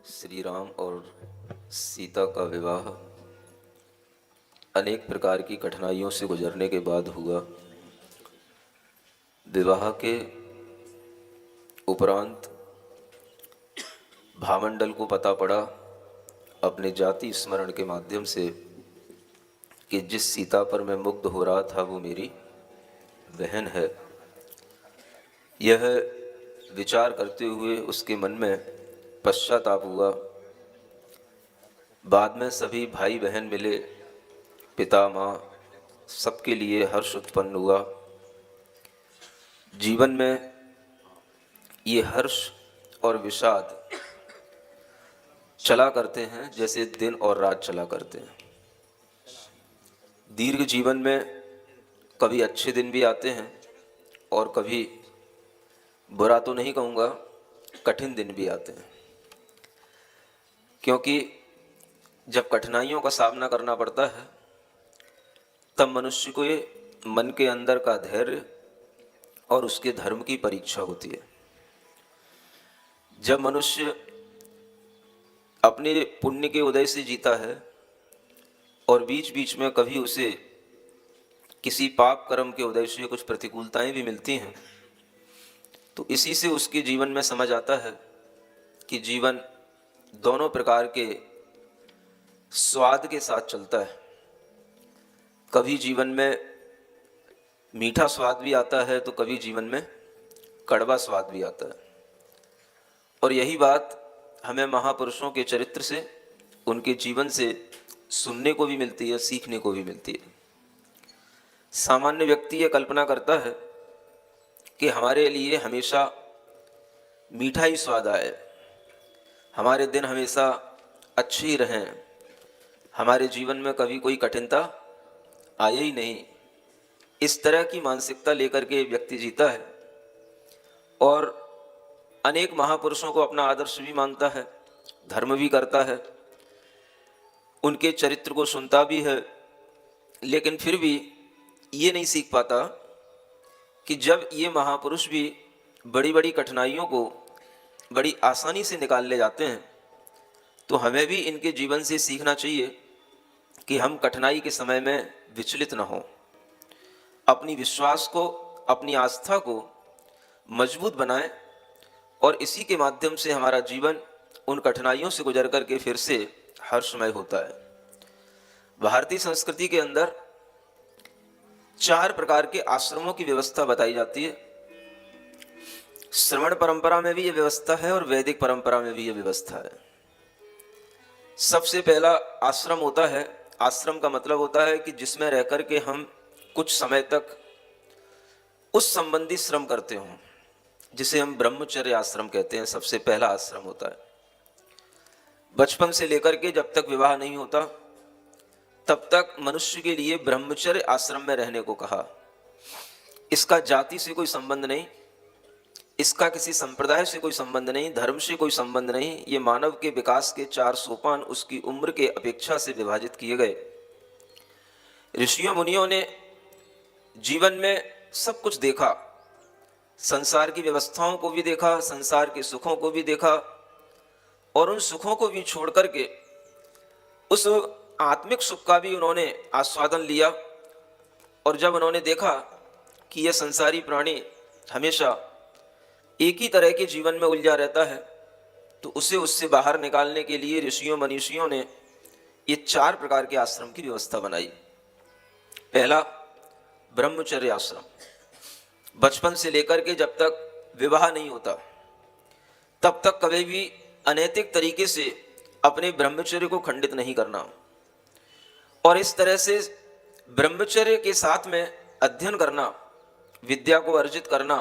श्री राम और सीता का विवाह अनेक प्रकार की कठिनाइयों से गुजरने के बाद हुआ। विवाह के उपरांत भामंडल को पता पड़ा अपने जाति स्मरण के माध्यम से कि जिस सीता पर मैं मुग्ध हो रहा था वो मेरी बहन है। यह विचार करते हुए उसके मन में पश्चाताप हुआ। बाद में सभी भाई बहन मिले, पिता माँ, सबके लिए हर्ष उत्पन्न हुआ। जीवन में ये हर्ष और विषाद चला करते हैं जैसे दिन और रात चला करते हैं। दीर्घ जीवन में कभी अच्छे दिन भी आते हैं और कभी, बुरा तो नहीं कहूँगा, कठिन दिन भी आते हैं। क्योंकि जब कठिनाइयों का सामना करना पड़ता है तब मनुष्य को ये मन के अंदर का धैर्य और उसके धर्म की परीक्षा होती है। जब मनुष्य अपने पुण्य के उदय से जीता है और बीच बीच में कभी उसे किसी पाप कर्म के उदय से कुछ प्रतिकूलताएं भी मिलती हैं, तो इसी से उसके जीवन में समझ आता है कि जीवन दोनों प्रकार के स्वाद के साथ चलता है। कभी जीवन में मीठा स्वाद भी आता है तो कभी जीवन में कड़वा स्वाद भी आता है। और यही बात हमें महापुरुषों के चरित्र से, उनके जीवन से सुनने को भी मिलती है, सीखने को भी मिलती है। सामान्य व्यक्ति ये कल्पना करता है कि हमारे लिए हमेशा मीठा ही स्वाद आए, हमारे दिन हमेशा अच्छे ही रहें, हमारे जीवन में कभी कोई कठिनता आए ही नहीं। इस तरह की मानसिकता लेकर के व्यक्ति जीता है और अनेक महापुरुषों को अपना आदर्श भी मानता है, धर्म भी करता है, उनके चरित्र को सुनता भी है, लेकिन फिर भी ये नहीं सीख पाता कि जब ये महापुरुष भी बड़ी बड़ी कठिनाइयों को बड़ी आसानी से निकाल ले जाते हैं तो हमें भी इनके जीवन से सीखना चाहिए कि हम कठिनाई के समय में विचलित न हों, अपनी विश्वास को, अपनी आस्था को मजबूत बनाएं और इसी के माध्यम से हमारा जीवन उन कठिनाइयों से गुजर करके फिर से हर्षमय होता है। भारतीय संस्कृति के अंदर 4 प्रकार के आश्रमों की व्यवस्था बताई जाती है। श्रवण परंपरा में भी यह व्यवस्था है और वैदिक परंपरा में भी यह व्यवस्था है। सबसे पहला आश्रम होता है, आश्रम का मतलब होता है कि जिसमें रह करके हम कुछ समय तक उस संबंधी श्रम करते हों, जिसे हम ब्रह्मचर्य आश्रम कहते हैं। सबसे पहला आश्रम होता है। बचपन से लेकर के जब तक विवाह नहीं होता तब तक मनुष्य के लिए ब्रह्मचर्य आश्रम में रहने को कहा। इसका जाति से कोई संबंध नहीं, इसका किसी संप्रदाय से कोई संबंध नहीं, धर्म से कोई संबंध नहीं। ये मानव के विकास के 4 सोपान उसकी उम्र के अपेक्षा से विभाजित किए गए। ऋषियों मुनियों ने जीवन में सब कुछ देखा, संसार की व्यवस्थाओं को भी देखा, संसार के सुखों को भी देखा और उन सुखों को भी छोड़ करके उस आत्मिक सुख का भी उन्होंने आस्वादन लिया। और जब उन्होंने देखा कि यह संसारी प्राणी हमेशा एक ही तरह के जीवन में उलझा रहता है तो उसे उससे बाहर निकालने के लिए ऋषियों मनीषियों ने ये 4 प्रकार के आश्रम की व्यवस्था बनाई। पहला ब्रह्मचर्य आश्रम, बचपन से लेकर के जब तक विवाह नहीं होता तब तक कभी भी अनैतिक तरीके से अपने ब्रह्मचर्य को खंडित नहीं करना और इस तरह से ब्रह्मचर्य के साथ में अध्ययन करना, विद्या को अर्जित करना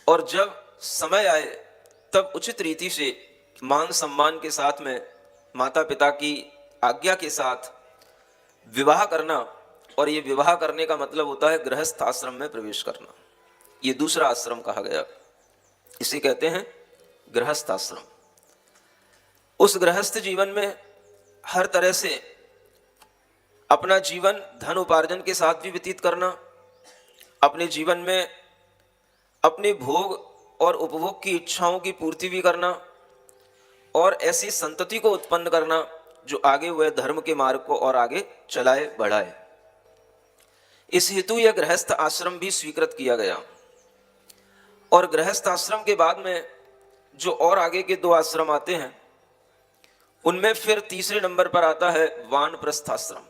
और जब समय आए तब उचित रीति से मान सम्मान के साथ में माता पिता की आज्ञा के साथ विवाह करना। और ये विवाह करने का मतलब होता है गृहस्थ आश्रम में प्रवेश करना। ये दूसरा आश्रम कहा गया, इसे कहते हैं गृहस्थ आश्रम। उस गृहस्थ जीवन में हर तरह से अपना जीवन धन उपार्जन के साथ भी व्यतीत करना, अपने जीवन में अपने भोग और उपभोग की इच्छाओं की पूर्ति भी करना और ऐसी संतति को उत्पन्न करना जो आगे हुए धर्म के मार्ग को और आगे चलाए बढ़ाए। इस हेतु यह गृहस्थ आश्रम भी स्वीकृत किया गया। और गृहस्थ आश्रम के बाद में जो और आगे के 2 आश्रम आते हैं, उनमें फिर तीसरे नंबर पर आता है वानप्रस्थ आश्रम,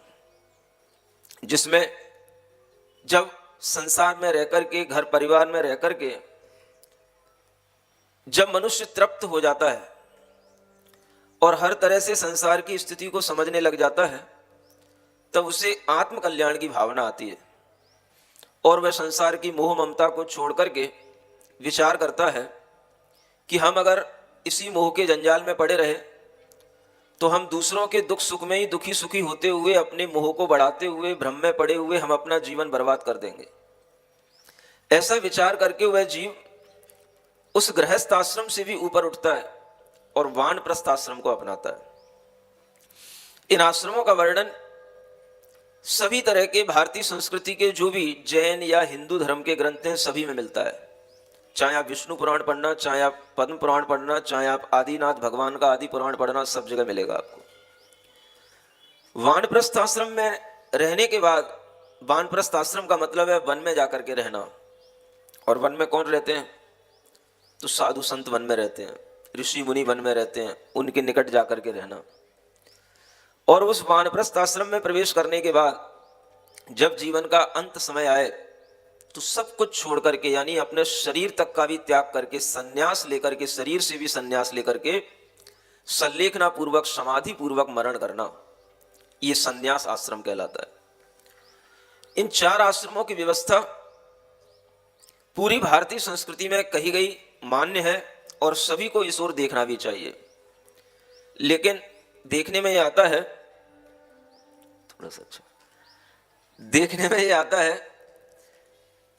जिसमें जब संसार में रहकर के, घर परिवार में रहकर के जब मनुष्य तृप्त हो जाता है और हर तरह से संसार की स्थिति को समझने लग जाता है, तब उसे आत्म कल्याण की भावना आती है और वह संसार की मोह ममता को छोड़ करके विचार करता है कि हम अगर इसी मोह के जंजाल में पड़े रहे तो हम दूसरों के दुख सुख में ही दुखी सुखी होते हुए, अपने मोह को बढ़ाते हुए, भ्रम में पड़े हुए हम अपना जीवन बर्बाद कर देंगे। ऐसा विचार करके वह जीव उस गृहस्थ आश्रम से भी ऊपर उठता है और वानप्रस्थ आश्रम को अपनाता है। इन आश्रमों का वर्णन सभी तरह के भारतीय संस्कृति के जो भी जैन या हिंदू धर्म के ग्रंथ हैं, सभी में मिलता है। चाहे आप विष्णु पुराण पढ़ना, चाहे आप पद्म पुराण पढ़ना, चाहे आप आदिनाथ भगवान का आदि पुराण पढ़ना, सब जगह मिलेगा आपको। वानप्रस्थ आश्रम में रहने के बाद, वानप्रस्थ आश्रम का मतलब है वन में जाकर के रहना। और वन में कौन रहते हैं? तो साधु संत वन में रहते हैं, ऋषि मुनि वन में रहते हैं, उनके निकट जाकर के रहना। और उस वानप्रस्थ आश्रम में प्रवेश करने के बाद जब जीवन का अंत समय आए तो सब कुछ छोड़ करके, यानी अपने शरीर तक का भी त्याग करके, संन्यास लेकर के, शरीर से भी संन्यास लेकर के संलेखना पूर्वक, समाधि पूर्वक मरण करना, ये संन्यास आश्रम कहलाता है। इन 4 आश्रमों की व्यवस्था पूरी भारतीय संस्कृति में कही गई, मान्य है और सभी को इस ओर देखना भी चाहिए। लेकिन देखने में यह आता है, थोड़ा सा अच्छा, देखने में यह आता है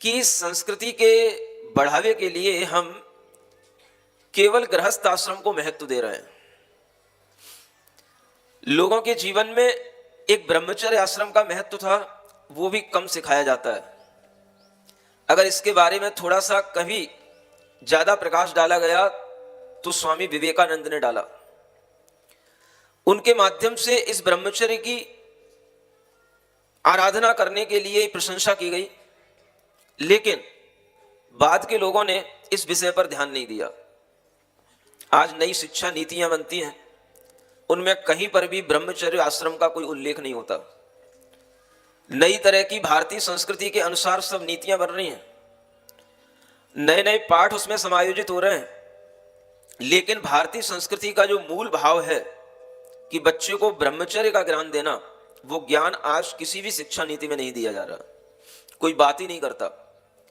कि संस्कृति के बढ़ावे के लिए हम केवल गृहस्थ आश्रम को महत्व दे रहे हैं। लोगों के जीवन में एक ब्रह्मचर्य आश्रम का महत्व था, वो भी कम सिखाया जाता है। अगर इसके बारे में थोड़ा सा कभी ज्यादा प्रकाश डाला गया तो स्वामी विवेकानंद ने डाला। उनके माध्यम से इस ब्रह्मचर्य की आराधना करने के लिए प्रशंसा की गई, लेकिन बाद के लोगों ने इस विषय पर ध्यान नहीं दिया। आज नई शिक्षा नीतियां बनती हैं, उनमें कहीं पर भी ब्रह्मचर्य आश्रम का कोई उल्लेख नहीं होता। नई तरह की भारतीय संस्कृति के अनुसार सब नीतियां बन रही हैं, नए नए पाठ उसमें समायोजित हो रहे हैं, लेकिन भारतीय संस्कृति का जो मूल भाव है कि बच्चे को ब्रह्मचर्य का ज्ञान देना, वो ज्ञान आज किसी भी शिक्षा नीति में नहीं दिया जा रहा। कोई बात ही नहीं करता।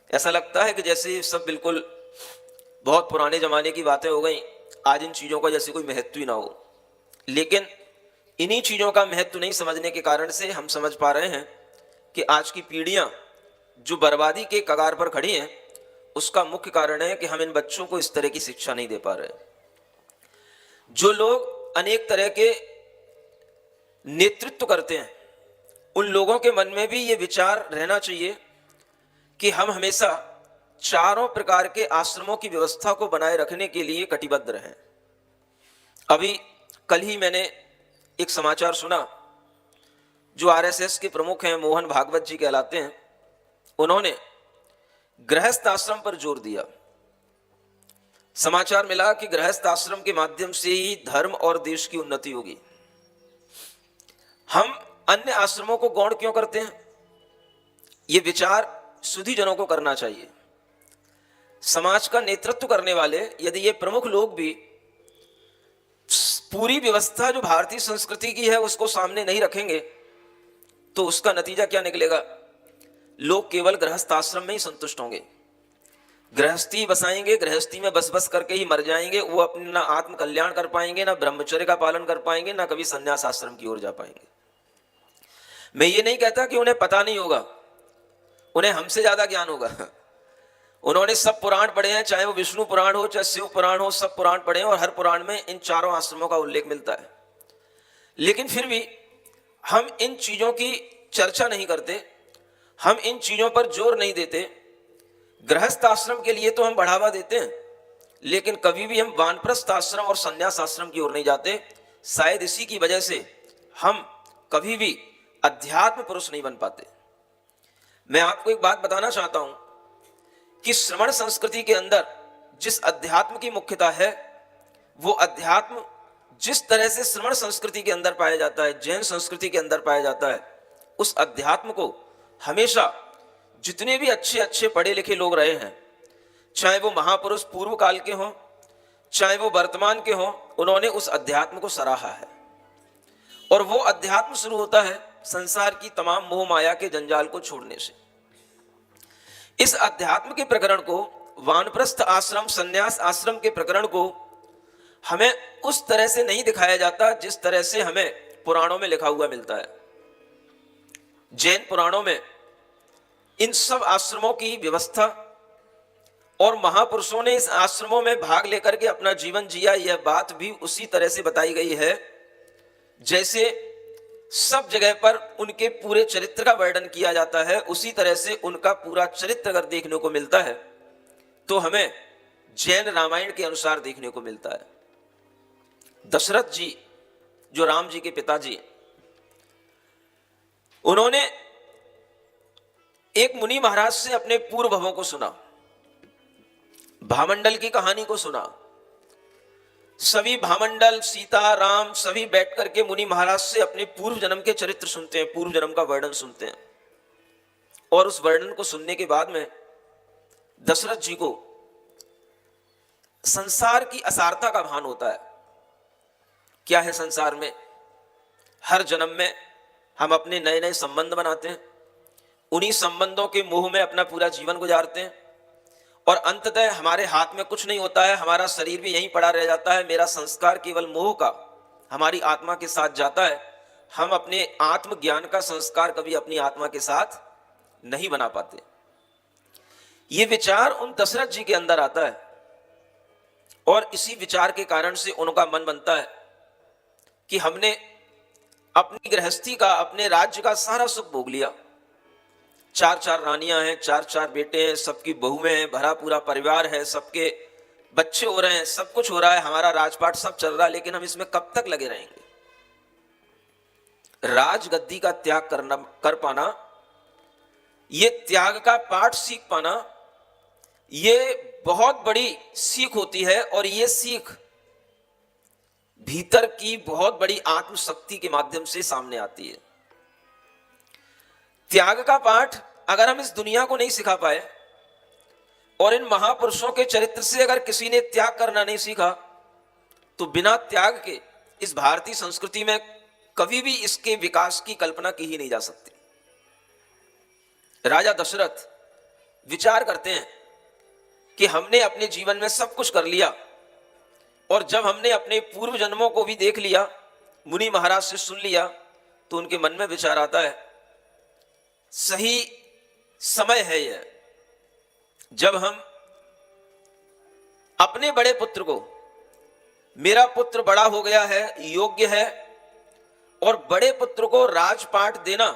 ऐसा लगता है कि जैसे सब बिल्कुल बहुत पुराने जमाने की बातें हो गई, आज इन चीजों का जैसे कोई महत्व ही ना हो। लेकिन इन्हीं चीजों का महत्व नहीं समझने के कारण से हम समझ पा रहे हैं कि आज की पीढ़ियां जो बर्बादी के कगार पर खड़ी हैं, उसका मुख्य कारण है कि हम इन बच्चों को इस तरह की शिक्षा नहीं दे पा रहे। जो लोग अनेक तरह के नेतृत्व करते हैं, उन लोगों के मन में भी ये विचार रहना चाहिए कि हम हमेशा चारों प्रकार के आश्रमों की व्यवस्था को बनाए रखने के लिए कटिबद्ध रहें। अभी कल ही मैंने एक समाचार सुना, जो आरएसएस के प्रमुख हैं, मोहन भागवत जी कहलाते हैं, उन्होंने गृहस्थ आश्रम पर जोर दिया। समाचार मिला कि गृहस्थ आश्रम के माध्यम से ही धर्म और देश की उन्नति होगी। हम अन्य आश्रमों को गौण क्यों करते हैं? यह विचार सुधीजनों को करना चाहिए। समाज का नेतृत्व करने वाले यदि ये प्रमुख लोग भी पूरी व्यवस्था जो भारतीय संस्कृति की है उसको सामने नहीं रखेंगे, तो उसका नतीजा क्या निकलेगा? लोग केवल गृहस्थ आश्रम में ही संतुष्ट होंगे, गृहस्थी बसाएंगे, गृहस्थी में बस बस करके ही मर जाएंगे। वो अपना ना आत्म कल्याण कर पाएंगे, ना ब्रह्मचर्य का पालन कर पाएंगे, ना कभी संन्यास आश्रम की ओर जा पाएंगे। मैं ये नहीं कहता कि उन्हें पता नहीं होगा, उन्हें हमसे ज्यादा ज्ञान होगा। उन्होंने सब पुराण पढ़े हैं, चाहे वो विष्णु पुराण हो, चाहे शिव पुराण हो, सब पुराण पढ़े हैं और हर पुराण में इन चारों आश्रमों का उल्लेख मिलता है। लेकिन फिर भी हम इन चीजों की चर्चा नहीं करते, हम इन चीजों पर जोर नहीं देते। गृहस्थ आश्रम के लिए तो हम बढ़ावा देते हैं, लेकिन कभी भी हम वानप्रस्थ आश्रम और संन्यास आश्रम की ओर नहीं जाते। शायद इसी की वजह से हम कभी भी अध्यात्म पुरुष नहीं बन पाते। मैं आपको एक बात बताना चाहता हूं कि श्रमण संस्कृति के अंदर जिस अध्यात्म की मुख्यता है, वो अध्यात्म जिस तरह से श्रमण संस्कृति के अंदर पाया जाता है, जैन संस्कृति के अंदर पाया जाता है, उस अध्यात्म को हमेशा जितने भी अच्छे अच्छे पढ़े लिखे लोग रहे हैं, चाहे वो महापुरुष पूर्व काल के हों, चाहे वो वर्तमान के हों, उन्होंने उस अध्यात्म को सराहा है। और वो अध्यात्म शुरू होता है संसार की तमाम मोह माया के जंजाल को छोड़ने से। इस अध्यात्म के प्रकरण को, वानप्रस्थ आश्रम संन्यास आश्रम के प्रकरण को हमें उस तरह से नहीं दिखाया जाता जिस तरह से हमें पुराणों में लिखा हुआ मिलता है। जैन पुराणों में इन सब आश्रमों की व्यवस्था और महापुरुषों ने इस आश्रमों में भाग लेकर के अपना जीवन जिया, यह बात भी उसी तरह से बताई गई है जैसे सब जगह पर उनके पूरे चरित्र का वर्णन किया जाता है। उसी तरह से उनका पूरा चरित्र अगर देखने को मिलता है तो हमें जैन रामायण के अनुसार देखने को मिलता है। दशरथ जी, जो राम जी के पिताजी, उन्होंने एक मुनि महाराज से अपने पूर्व भवों को सुना, भामंडल की कहानी को सुना। सभी भामंडल, सीता, राम सभी बैठ करके मुनि महाराज से अपने पूर्व जन्म के चरित्र सुनते हैं, पूर्व जन्म का वर्णन सुनते हैं। और उस वर्णन को सुनने के बाद में दशरथ जी को संसार की असारता का भान होता है। क्या है संसार में? हर जन्म में हम अपने नए नए संबंध बनाते हैं, उन्हीं संबंधों के मोह में अपना पूरा जीवन गुजारते हैं और अंततः हमारे हाथ में कुछ नहीं होता है, हमारा शरीर भी यहीं पड़ा रह जाता है। मेरा संस्कार केवल मोह का हमारी आत्मा के साथ जाता है। हम अपने आत्मज्ञान का संस्कार कभी अपनी आत्मा के साथ नहीं बना पाते। ये विचार उन दशरथ जी के अंदर आता है और इसी विचार के कारण से उनका मन बनता है कि हमने अपनी गृहस्थी का, अपने राज्य का सारा सुख भोग लिया। चार चार रानियां हैं, चार चार बेटे हैं, सबकी बहुएं हैं, भरा पूरा परिवार है, सबके बच्चे हो रहे हैं, सब कुछ हो रहा है, हमारा राजपाट सब चल रहा है, लेकिन हम इसमें कब तक लगे रहेंगे? राजगद्दी का त्याग कर पाना, ये त्याग का पाठ सीख पाना, ये बहुत बड़ी सीख होती है। और ये सीख भीतर की बहुत बड़ी आत्मशक्ति के माध्यम से सामने आती है। त्याग का पाठ अगर हम इस दुनिया को नहीं सिखा पाए और इन महापुरुषों के चरित्र से अगर किसी ने त्याग करना नहीं सीखा, तो बिना त्याग के इस भारतीय संस्कृति में कभी भी इसके विकास की कल्पना की ही नहीं जा सकती। राजा दशरथ विचार करते हैं कि हमने अपने जीवन में सब कुछ कर लिया और जब हमने अपने पूर्व जन्मों को भी देख लिया, मुनि महाराज से सुन लिया, तो उनके मन में विचार आता है सही समय है यह, जब हम अपने बड़े पुत्र को, मेरा पुत्र बड़ा हो गया है, योग्य है, और बड़े पुत्र को राजपाट देना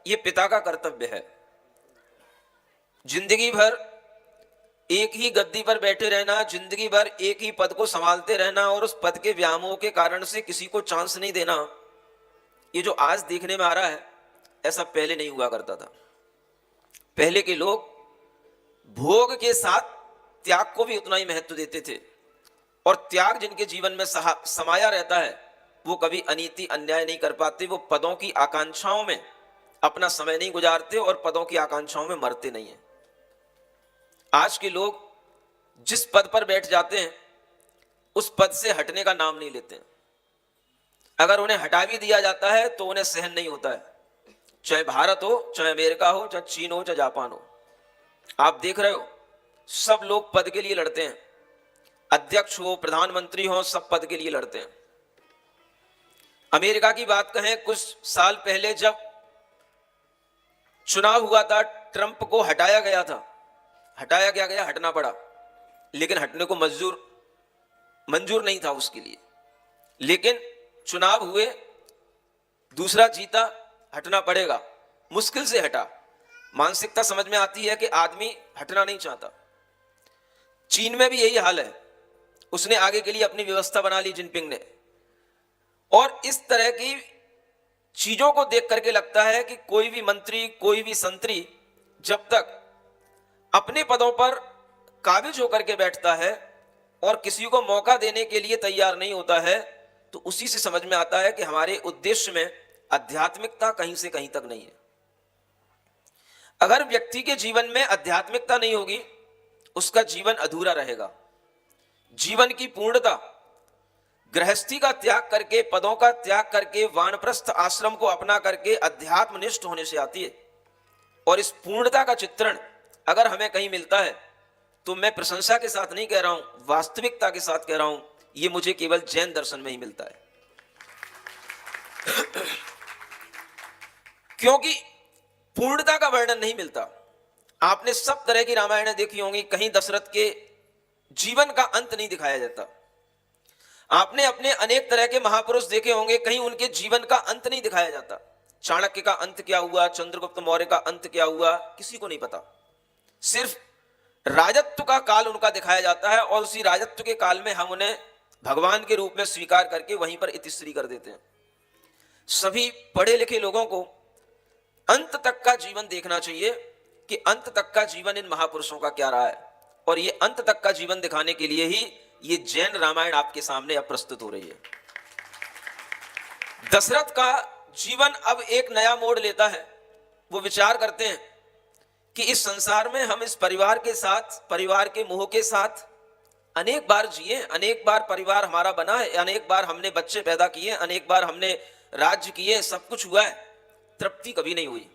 यह पिता का कर्तव्य है। जिंदगी भर एक ही गद्दी पर बैठे रहना, जिंदगी भर एक ही पद को संभालते रहना और उस पद के व्यामोह के कारण से किसी को चांस नहीं देना, ये जो आज देखने में आ रहा है, ऐसा पहले नहीं हुआ करता था। पहले के लोग भोग के साथ त्याग को भी उतना ही महत्व देते थे और त्याग जिनके जीवन में समाया रहता है, वो कभी अनीति अन्याय नहीं कर पाते। वो पदों की आकांक्षाओं में अपना समय नहीं गुजारते और पदों की आकांक्षाओं में मरते नहीं हैं। आज के लोग जिस पद पर बैठ जाते हैं, उस पद से हटने का नाम नहीं लेते। अगर उन्हें हटा भी दिया जाता है तो उन्हें सहन नहीं होता है, चाहे भारत हो, चाहे अमेरिका हो, चाहे चीन हो, चाहे जापान हो। आप देख रहे हो, सब लोग पद के लिए लड़ते हैं, अध्यक्ष हो, प्रधानमंत्री हो, सब पद के लिए लड़ते हैं। अमेरिका की बात कहें, कुछ साल पहले जब चुनाव हुआ था, ट्रंप को हटाया गया था। हटाया क्या गया? हटना पड़ा, लेकिन हटने को मंजूर नहीं था उसके लिए। लेकिन चुनाव हुए, दूसरा जीता, हटना पड़ेगा, मुश्किल से हटा। मानसिकता समझ में आती है कि आदमी हटना नहीं चाहता। चीन में भी यही हाल है, उसने आगे के लिए अपनी व्यवस्था बना ली जिनपिंग ने। और इस तरह की चीजों को देख करके लगता है कि कोई भी मंत्री, कोई भी संतरी जब तक अपने पदों पर काबिज होकर के बैठता है और किसी को मौका देने के लिए तैयार नहीं होता है, तो उसी से समझ में आता है कि हमारे उद्देश्य में आध्यात्मिकता कहीं से कहीं तक नहीं है। अगर व्यक्ति के जीवन में आध्यात्मिकता नहीं होगी, उसका जीवन अधूरा रहेगा। जीवन की पूर्णता गृहस्थी का त्याग करके, पदों का त्याग करके, वानप्रस्थ आश्रम को अपना करके अध्यात्मनिष्ठ होने से आती है। और इस पूर्णता का चित्रण अगर हमें कहीं मिलता है, तो मैं प्रशंसा के साथ नहीं कह रहा हूं, वास्तविकता के साथ कह रहा हूं, ये मुझे केवल जैन दर्शन में ही मिलता है। क्योंकि पूर्णता का वर्णन नहीं मिलता। आपने सब तरह की रामायणें देखी होंगी, कहीं दशरथ के जीवन का अंत नहीं दिखाया जाता। आपने अपने अनेक तरह के महापुरुष देखे होंगे, कहीं उनके जीवन का अंत नहीं दिखाया जाता। चाणक्य का अंत क्या हुआ, चंद्रगुप्त मौर्य का अंत क्या हुआ, किसी को नहीं पता। सिर्फ राजत्व का काल उनका दिखाया जाता है और उसी राजत्व के काल में हम उन्हें भगवान के रूप में स्वीकार करके वहीं पर इतिश्री कर देते हैं। सभी पढ़े लिखे लोगों को अंत तक का जीवन देखना चाहिए कि अंत तक का जीवन इन महापुरुषों का क्या रहा है, और ये अंत तक का जीवन दिखाने के लिए ही ये जैन रामायण आपके सामने अब प्रस्तुत हो रही है। दशरथ का जीवन अब एक नया मोड़ लेता है। वो विचार करते हैं कि इस संसार में हम इस परिवार के साथ, परिवार के मोह के साथ अनेक बार जिए, अनेक बार परिवार हमारा बना है, अनेक बार हमने बच्चे पैदा किए, अनेक बार हमने राज्य किए, सब कुछ हुआ है, तृप्ति कभी नहीं हुई।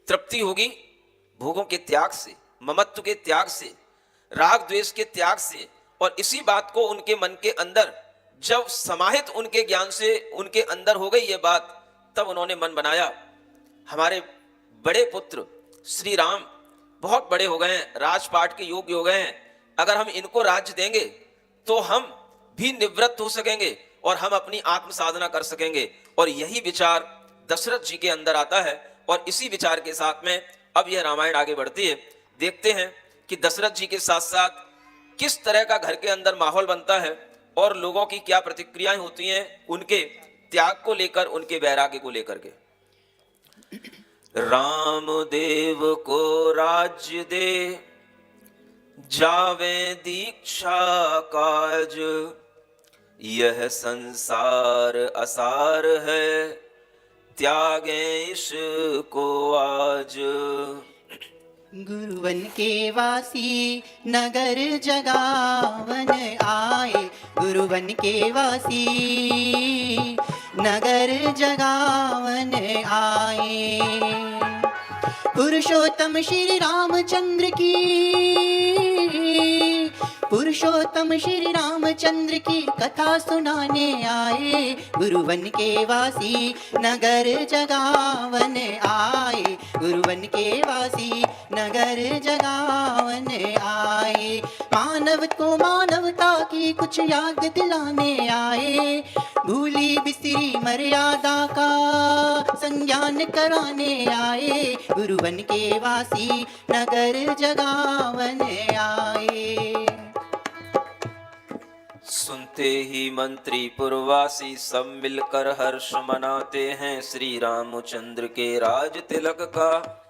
तृप्ति होगी भोगों के त्याग से, ममत्व के त्याग से, राग द्वेष के त्याग से। और इसी बात को उनके मन के अंदर जब समाहित उनके ज्ञान से उनके अंदर हो गई ये बात, तब उन्होंने मन बनाया, हमारे बड़े पुत्र श्री राम बहुत बड़े हो गए हैं, राजपाट के योग्य हो गए हैं, अगर हम इनको राज्य देंगे तो हम भी निवृत्त हो सकेंगे और हम अपनी आत्म साधना कर सकेंगे। और यही विचार दशरथ जी के अंदर आता है और इसी विचार के साथ में अब यह रामायण आगे बढ़ती है। देखते हैं कि दशरथ जी के साथ साथ किस तरह का घर के अंदर माहौल बनता है और लोगों की क्या प्रतिक्रियाएं होती हैं उनके त्याग को लेकर, उनके वैराग्य को लेकर के। राम देव को राज्य दे, जावे दीक्षा काज, यह संसार असार है, त्यागे इसको आज। गुरुवन के वासी नगर जगावन आए, गुरुवन के वासी नगर जगावन आए। पुरुषोत्तम श्री रामचंद्र की, पुरुषोत्तम श्री रामचंद्र की कथा सुनाने आए, गुरुवन के वासी नगर जगावन आए, गुरुवन के वासी नगर जगावन आए। मानव को मानवता की कुछ याद दिलाने आए, भूली बिसरी मर्यादा का संज्ञान कराने आए, गुरुवन के वासी नगर जगावन आए। सुनते ही मंत्री पुरवासी सब मिलकर हर्ष मनाते हैं, श्री रामचंद्र के राज तिलक का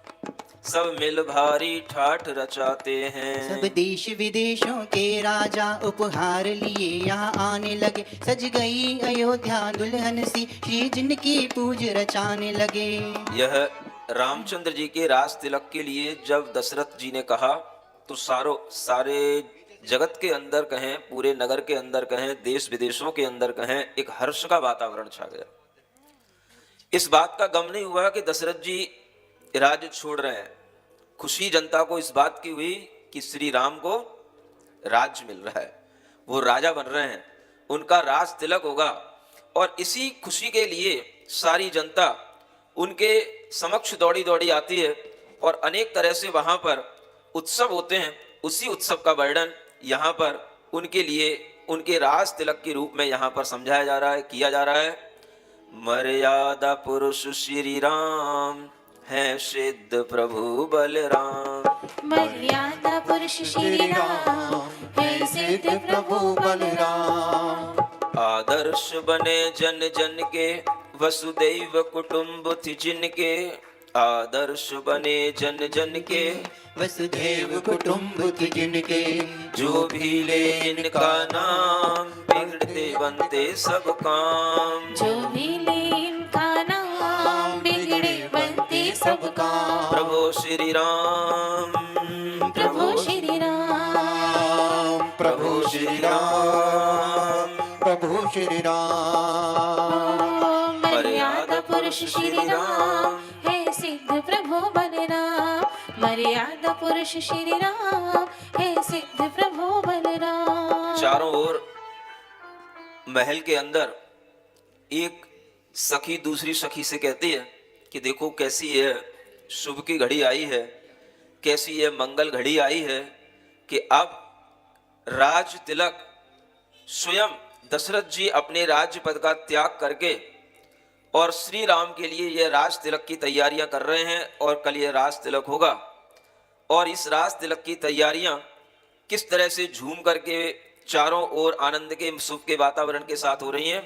सब मिल भारी ठाठ रचाते हैं। सब देश विदेशों के राजा उपहार लिए यहाँ आने लगे, सज गई अयोध्या दुल्हन सी, श्री जिनकी पूज रचाने लगे। यह रामचंद्र जी के राज तिलक के लिए जब दशरथ जी ने कहा, तो सारे जगत के अंदर कहें, पूरे नगर के अंदर कहें, देश विदेशों के अंदर कहें, एक हर्ष का वातावरण छा गया। इस बात का गम नहीं हुआ कि दशरथ जी राज्य छोड़ रहे हैं, खुशी जनता को इस बात की हुई कि श्री राम को राज्य मिल रहा है, वो राजा बन रहे हैं, उनका राज तिलक होगा। और इसी खुशी के लिए सारी जनता उनके समक्ष दौड़ी दौड़ी आती है और अनेक तरह से वहां पर उत्सव होते हैं। उसी उत्सव का वर्णन यहाँ पर उनके लिए उनके राज तिलक के रूप में यहाँ पर समझाया जा रहा है, किया जा रहा है। मर्यादा पुरुष श्री राम है सिद्ध प्रभु बलराम, मर्यादा पुरुष श्री राम है सिद्ध प्रभु बलराम। आदर्श बने जन जन के, वसुदैव कुटुंब थी जिनके। आदर्श बने जन जन के, वसुदेव कुटुंब थी जिनके। जो भी ले इनका नाम, बिगड़ते बनते सब काम। जो भी ले इनका नाम, बिगड़े बनते सब काम। प्रभु श्री राम, प्रभु श्री राम, प्रभु श्री राम, प्रभु श्री राम। मर्यादा पुरुष श्री राम, है सिद्ध प्रभु बलराम। मर्यादा पुरुष श्री राम, है सिद्ध प्रभु बलराम। चारों ओर महल के अंदर एक सखी दूसरी सखी से कहती है कि देखो कैसी है शुभ की घड़ी आई है, कैसी ये मंगल घड़ी आई है कि अब राज तिलक स्वयं दशरथ जी अपने राज्य पद का त्याग करके और श्री राम के लिए यह राज तिलक की तैयारियां कर रहे हैं। और कल यह राज तिलक होगा और इस राज तिलक की तैयारियां किस तरह से झूम करके चारों ओर आनंद के सुख के वातावरण के साथ हो रही हैं,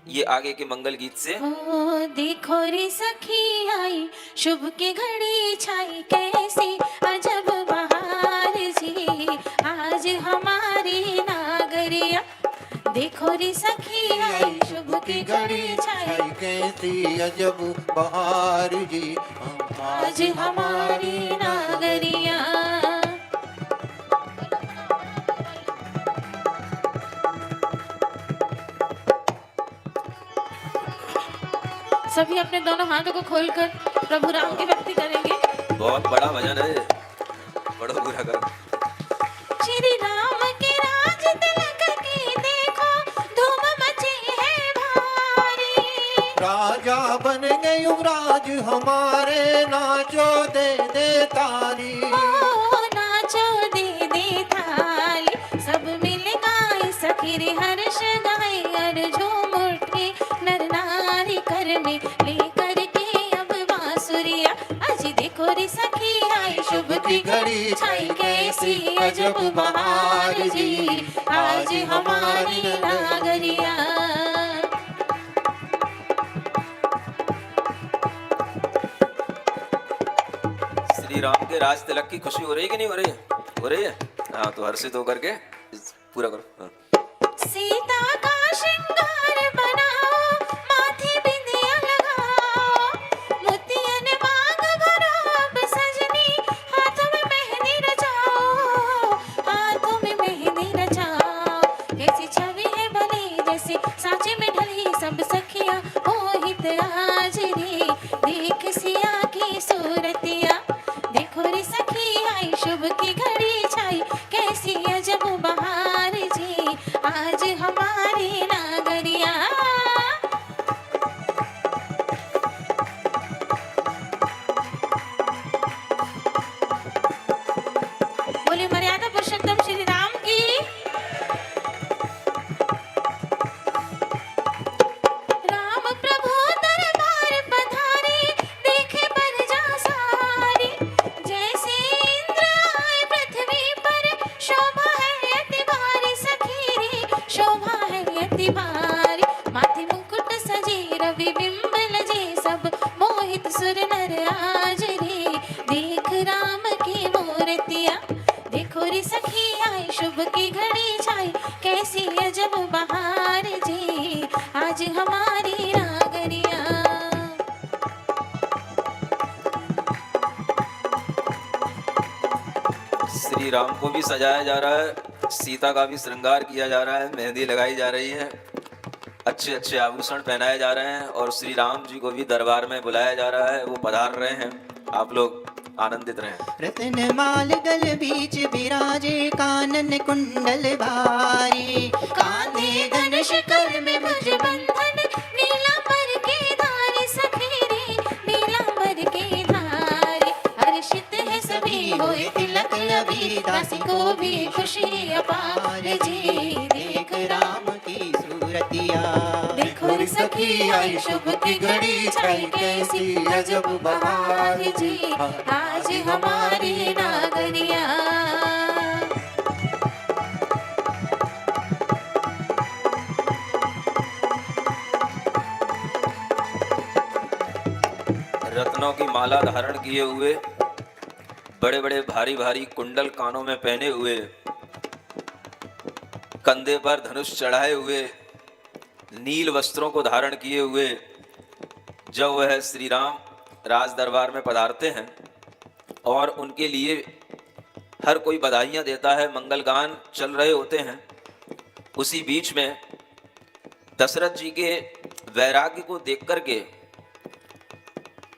ये आगे के मंगल गीत से। ओ देखो रे सखी आई, शुभ की घड़ी छाई, कैसी अजब बहार जी आज हमारी नागरिया। देखो रे सखी आई, शुभ की घड़ी छाई, कैसी अजब बहार जी आज हमारी नागरिया। सभी अपने दोनों हाथों को खोलकर प्रभु राम की भक्ति करेंगे। बहुत बड़ा भजन है, बड़ा पूरा करो। श्री राम के राज तिलक की देखो धूम मची है भारी। राजा बन गए युवराज हमारे, नाचो दे दे ताली। ओ नाचो दे दे थाली, सब मिल गाए सखी रे हर्ष गाए। अर झूम उठे नर नारी कर में लेकर के अब बांसुरिया। आज देखो रे सखी आई, शुभ की घड़ी छाई, कैसी अजब बहार जी आज हमारी नागरिया। श्री राम के राज तिलक की खुशी हो रही है कि नहीं हो रही है? हो रही है। हाँ तो हर्षित होकर के पूरा करो। हाँ। सीता का श्रृंगार बनाओ, माथे बिंदिया लगाओ, मोतियन मांग भरो अब सजनी, हाथों में मेहंदी रचाओ, हाथों में मेहंदी रचाओ। कैसी छवि है बनी जैसे सांचे में ढली, सब सखियां मोहित आज रे देख सिया की सूरतिया। देखो रे सखी आई, शुभ की घड़ी छाई, कैसी अजब बहार जी आज हमारी नागरिया। बोले मर्यादा पुरुषोत्तम श्री राम की। राम प्रभु दरबार पधारे, देखे प्रजा सारी, जैसे इंद्र आए पृथ्वी पर, शोभा है अति भारी सखी रे, शोभा है अति भारी। माथे मुकुट सजे रवि बिंब लजे, सब मोहित सुर नर आज रे देख राम की मूर्तिया। देखो रे सखी आई, शुभ की घड़ी छाई, कैसी अजब बहार जी आज हमारी नागरिया। श्री राम को भी सजाया जा रहा है, सीता का भी श्रृंगार किया जा रहा है, मेहंदी लगाई जा रही है, अच्छे अच्छे आभूषण पहनाए जा रहे हैं और श्री राम जी को भी दरबार में बुलाया जा रहा है, वो पधार रहे हैं। आप लोग आनंदित रहें। रत्न माल गल बीच विराजे, कानन कुंडल भारी, कांधे धनुष कर में मुझ बंधन, नीलांबर के धारी सखी रे नीलांबर के धारी। हर्षित है सभी होए तिलक अभी, दासी को भी खुशी अपार जी देख राम की सूरतिया। देखो रे सखी आई, शुभ की घड़ी छाई, कैसी अजब बहार जी आज हमारी नागरिया। रत्नों की माला धारण किए हुए, बड़े बड़े भारी भारी कुंडल कानों में पहने हुए, कंधे पर धनुष चढ़ाए हुए, नील वस्त्रों को धारण किए हुए जब वह श्री राम राज दरबार में पधारते हैं और उनके लिए हर कोई बधाइयाँ देता है, मंगल गान चल रहे होते हैं, उसी बीच में दशरथ जी के वैराग्य को देख करके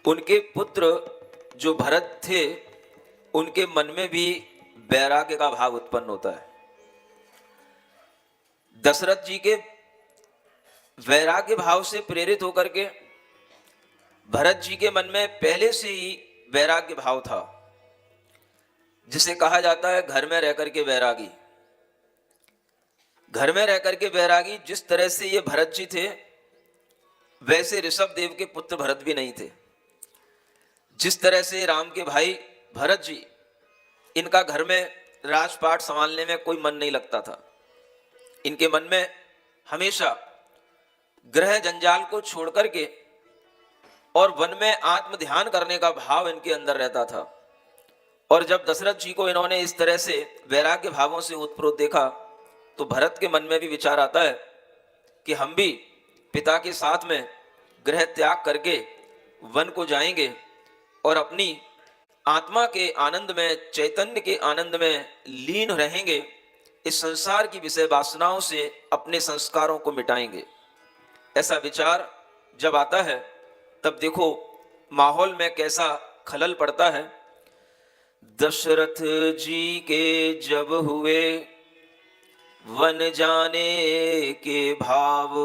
उनके पुत्र जो भरत थे उनके मन में भी वैराग्य का भाव उत्पन्न होता है। दशरथ जी के वैराग्य भाव से प्रेरित होकर के भरत जी के मन में पहले से ही वैराग्य भाव था, जिसे कहा जाता है घर में रहकर के वैरागी। घर में रहकर के वैरागी जिस तरह से ये भरत जी थे, वैसे ऋषभ देव के पुत्र भरत भी नहीं थे। जिस तरह से राम के भाई भरत जी, इनका घर में राजपाट संभालने में कोई मन नहीं लगता था। इनके मन में हमेशा ग्रह जंजाल को छोड़ करके और वन में आत्म ध्यान करने का भाव इनके अंदर रहता था। और जब दशरथ जी को इन्होंने इस तरह से वैराग्य भावों से उत्प्रोत देखा तो भरत के मन में भी विचार आता है कि हम भी पिता के साथ में गृह त्याग करके वन को जाएंगे और अपनी आत्मा के आनंद में, चैतन्य के आनंद में लीन रहेंगे। इस संसार की विषय वासनाओं से अपने संस्कारों को मिटाएंगे। ऐसा विचार जब आता है तब देखो माहौल में कैसा खलल पड़ता है। दशरथ जी के जब हुए वन जाने के भाव,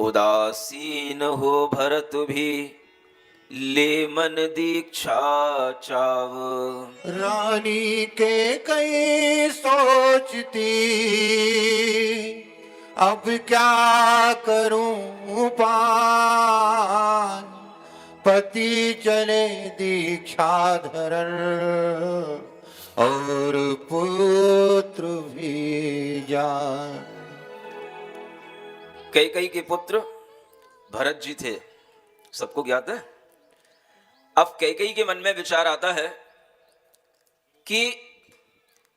उदासीन हो भरत भी ले मन दीक्षा चाव। रानी के कई सोचती अब क्या करूं पान, पति चले दीक्षा धरण और पुत्र भी जान। कैकेयी के पुत्र भरत जी थे, सबको ज्ञात है। अब कैकेयी के मन में विचार आता है कि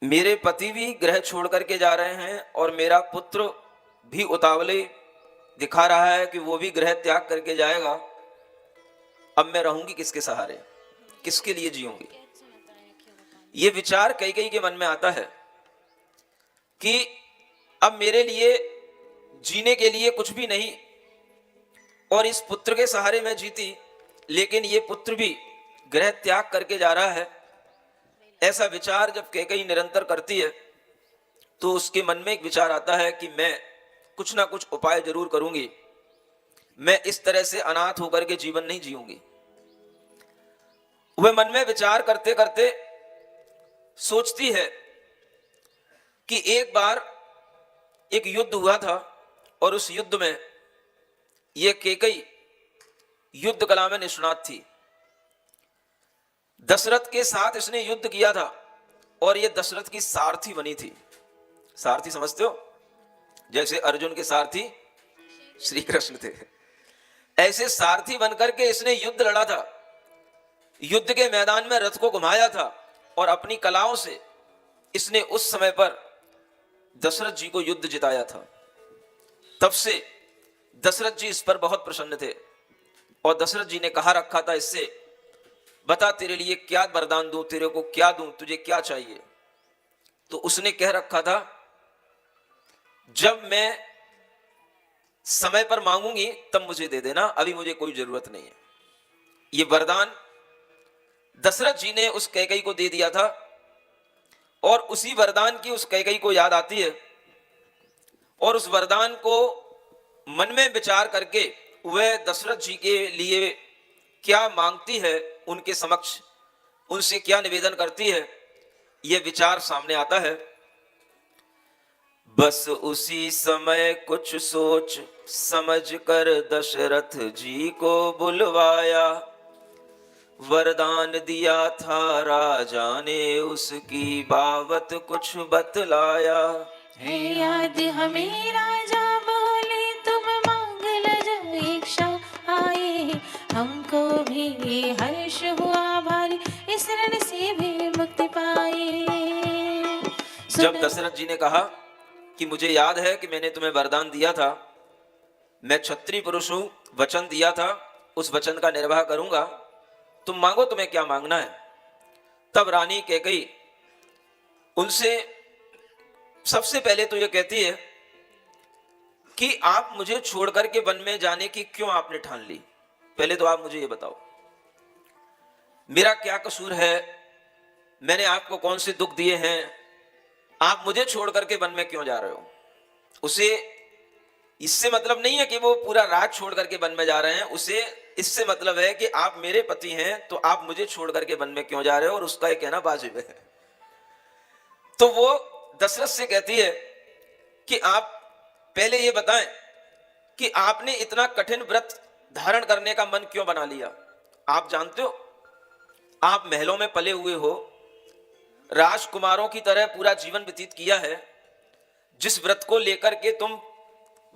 मेरे पति भी ग्रह छोड़ करके जा रहे हैं और मेरा पुत्र भी उतावले दिखा रहा है कि वो भी ग्रह त्याग करके जाएगा। अब मैं रहूंगी किसके सहारे, किसके लिए जीऊंगी? ये विचार कैकेयी के मन में आता है कि अब मेरे लिए जीने के लिए कुछ भी नहीं और इस पुत्र के सहारे मैं जीती, लेकिन ये पुत्र भी ग्रह त्याग करके जा रहा है। ऐसा विचार जब कैकेयी निरंतर करती है तो उसके मन में एक विचार आता है कि मैं कुछ ना कुछ उपाय जरूर करूंगी, मैं इस तरह से अनाथ होकर के जीवन नहीं जीऊंगी। वह मन में विचार करते करते सोचती है कि एक बार एक युद्ध हुआ था और उस युद्ध में यह कैकेयी युद्ध कला में निष्णात थी। दशरथ के साथ इसने युद्ध किया था और यह दशरथ की सारथी बनी थी। सारथी समझते हो? जैसे अर्जुन के सारथी श्री कृष्ण थे, ऐसे सारथी बनकर के इसने युद्ध लड़ा था। युद्ध के मैदान में रथ को घुमाया था और अपनी कलाओं से इसने उस समय पर दशरथ जी को युद्ध जिताया था। तब से दशरथ जी इस पर बहुत प्रसन्न थे और दशरथ जी ने कहा रखा था इससे, बता तेरे लिए क्या वरदान दूं, तेरे को क्या दूं, तुझे क्या चाहिए? तो उसने कह रखा था जब मैं समय पर मांगूंगी तब मुझे दे देना, अभी मुझे कोई जरूरत नहीं है। ये वरदान दशरथ जी ने उस कैकेयी को दे दिया था और उसी वरदान की उस कैकेयी को याद आती है और उस वरदान को मन में विचार करके वह दशरथ जी के लिए क्या मांगती है, उनके समक्ष उनसे क्या निवेदन करती है, यह विचार सामने आता है। बस उसी समय कुछ सोच समझ कर दशरथ जी को बुलवाया, वरदान दिया था राजा ने उसकी बाबत कुछ बतलाया। है याद हमें राजा बोले तुम मांग लो जो इच्छा आए, हमको भी जब दशरथ जी ने कहा कि मुझे याद है कि मैंने तुम्हें वरदान दिया था, मैं क्षत्रिय पुरुष हूं, वचन दिया था, उस वचन का निर्वाह करूंगा, तुम मांगो तुम्हें क्या मांगना है। तब रानी कैकेयी उनसे सबसे पहले तो यह कहती है कि आप मुझे छोड़कर के वन में जाने की क्यों आपने ठान ली। पहले तो आप मुझे ये बताओ, मेरा क्या कसूर है, मैंने आपको कौन से दुख दिए हैं, आप मुझे छोड़ करके वन में क्यों जा रहे हो। उसे इससे मतलब नहीं है कि वो पूरा राज छोड़ करके वन में जा रहे हैं, उसे इससे मतलब है कि आप मेरे पति हैं तो आप मुझे छोड़ करके वन में क्यों जा रहे हो, और उसका ये कहना वाजिब है। तो वो दशरथ से कहती है कि आप पहले ये बताएं कि आपने इतना कठिन व्रत धारण करने का मन क्यों बना लिया। आप जानते हो, आप महलों में पले हुए हो, राजकुमारों की तरह पूरा जीवन व्यतीत किया है, जिस व्रत को लेकर के तुम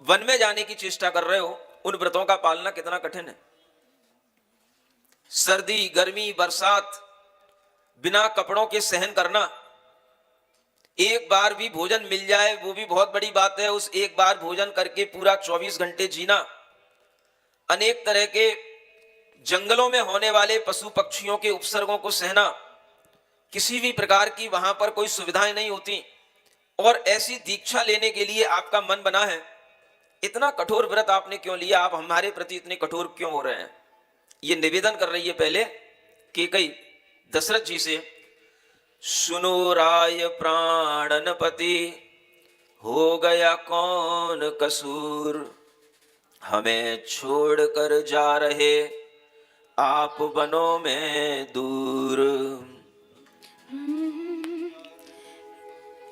वन में जाने की चेष्टा कर रहे हो, उन व्रतों का पालना कितना कठिन है। सर्दी, गर्मी, बरसात बिना कपड़ों के सहन करना, एक बार भी भोजन मिल जाए वो भी बहुत बड़ी बात है, उस एक बार भोजन करके पूरा 24 घंटे जीना, अनेक तरह के जंगलों में होने वाले पशु पक्षियों के उपसर्गों को सहना, किसी भी प्रकार की वहां पर कोई सुविधाएं नहीं होती, और ऐसी दीक्षा लेने के लिए आपका मन बना है। इतना कठोर व्रत आपने क्यों लिया, आप हमारे प्रति इतने कठोर क्यों हो रहे हैं। ये निवेदन कर रही है पहले कैकेयी दशरथ जी से। सुनो राय प्राणनपति, हो गया कौन कसूर, हमें छोड़ कर जा रहे आप वनों में दूर।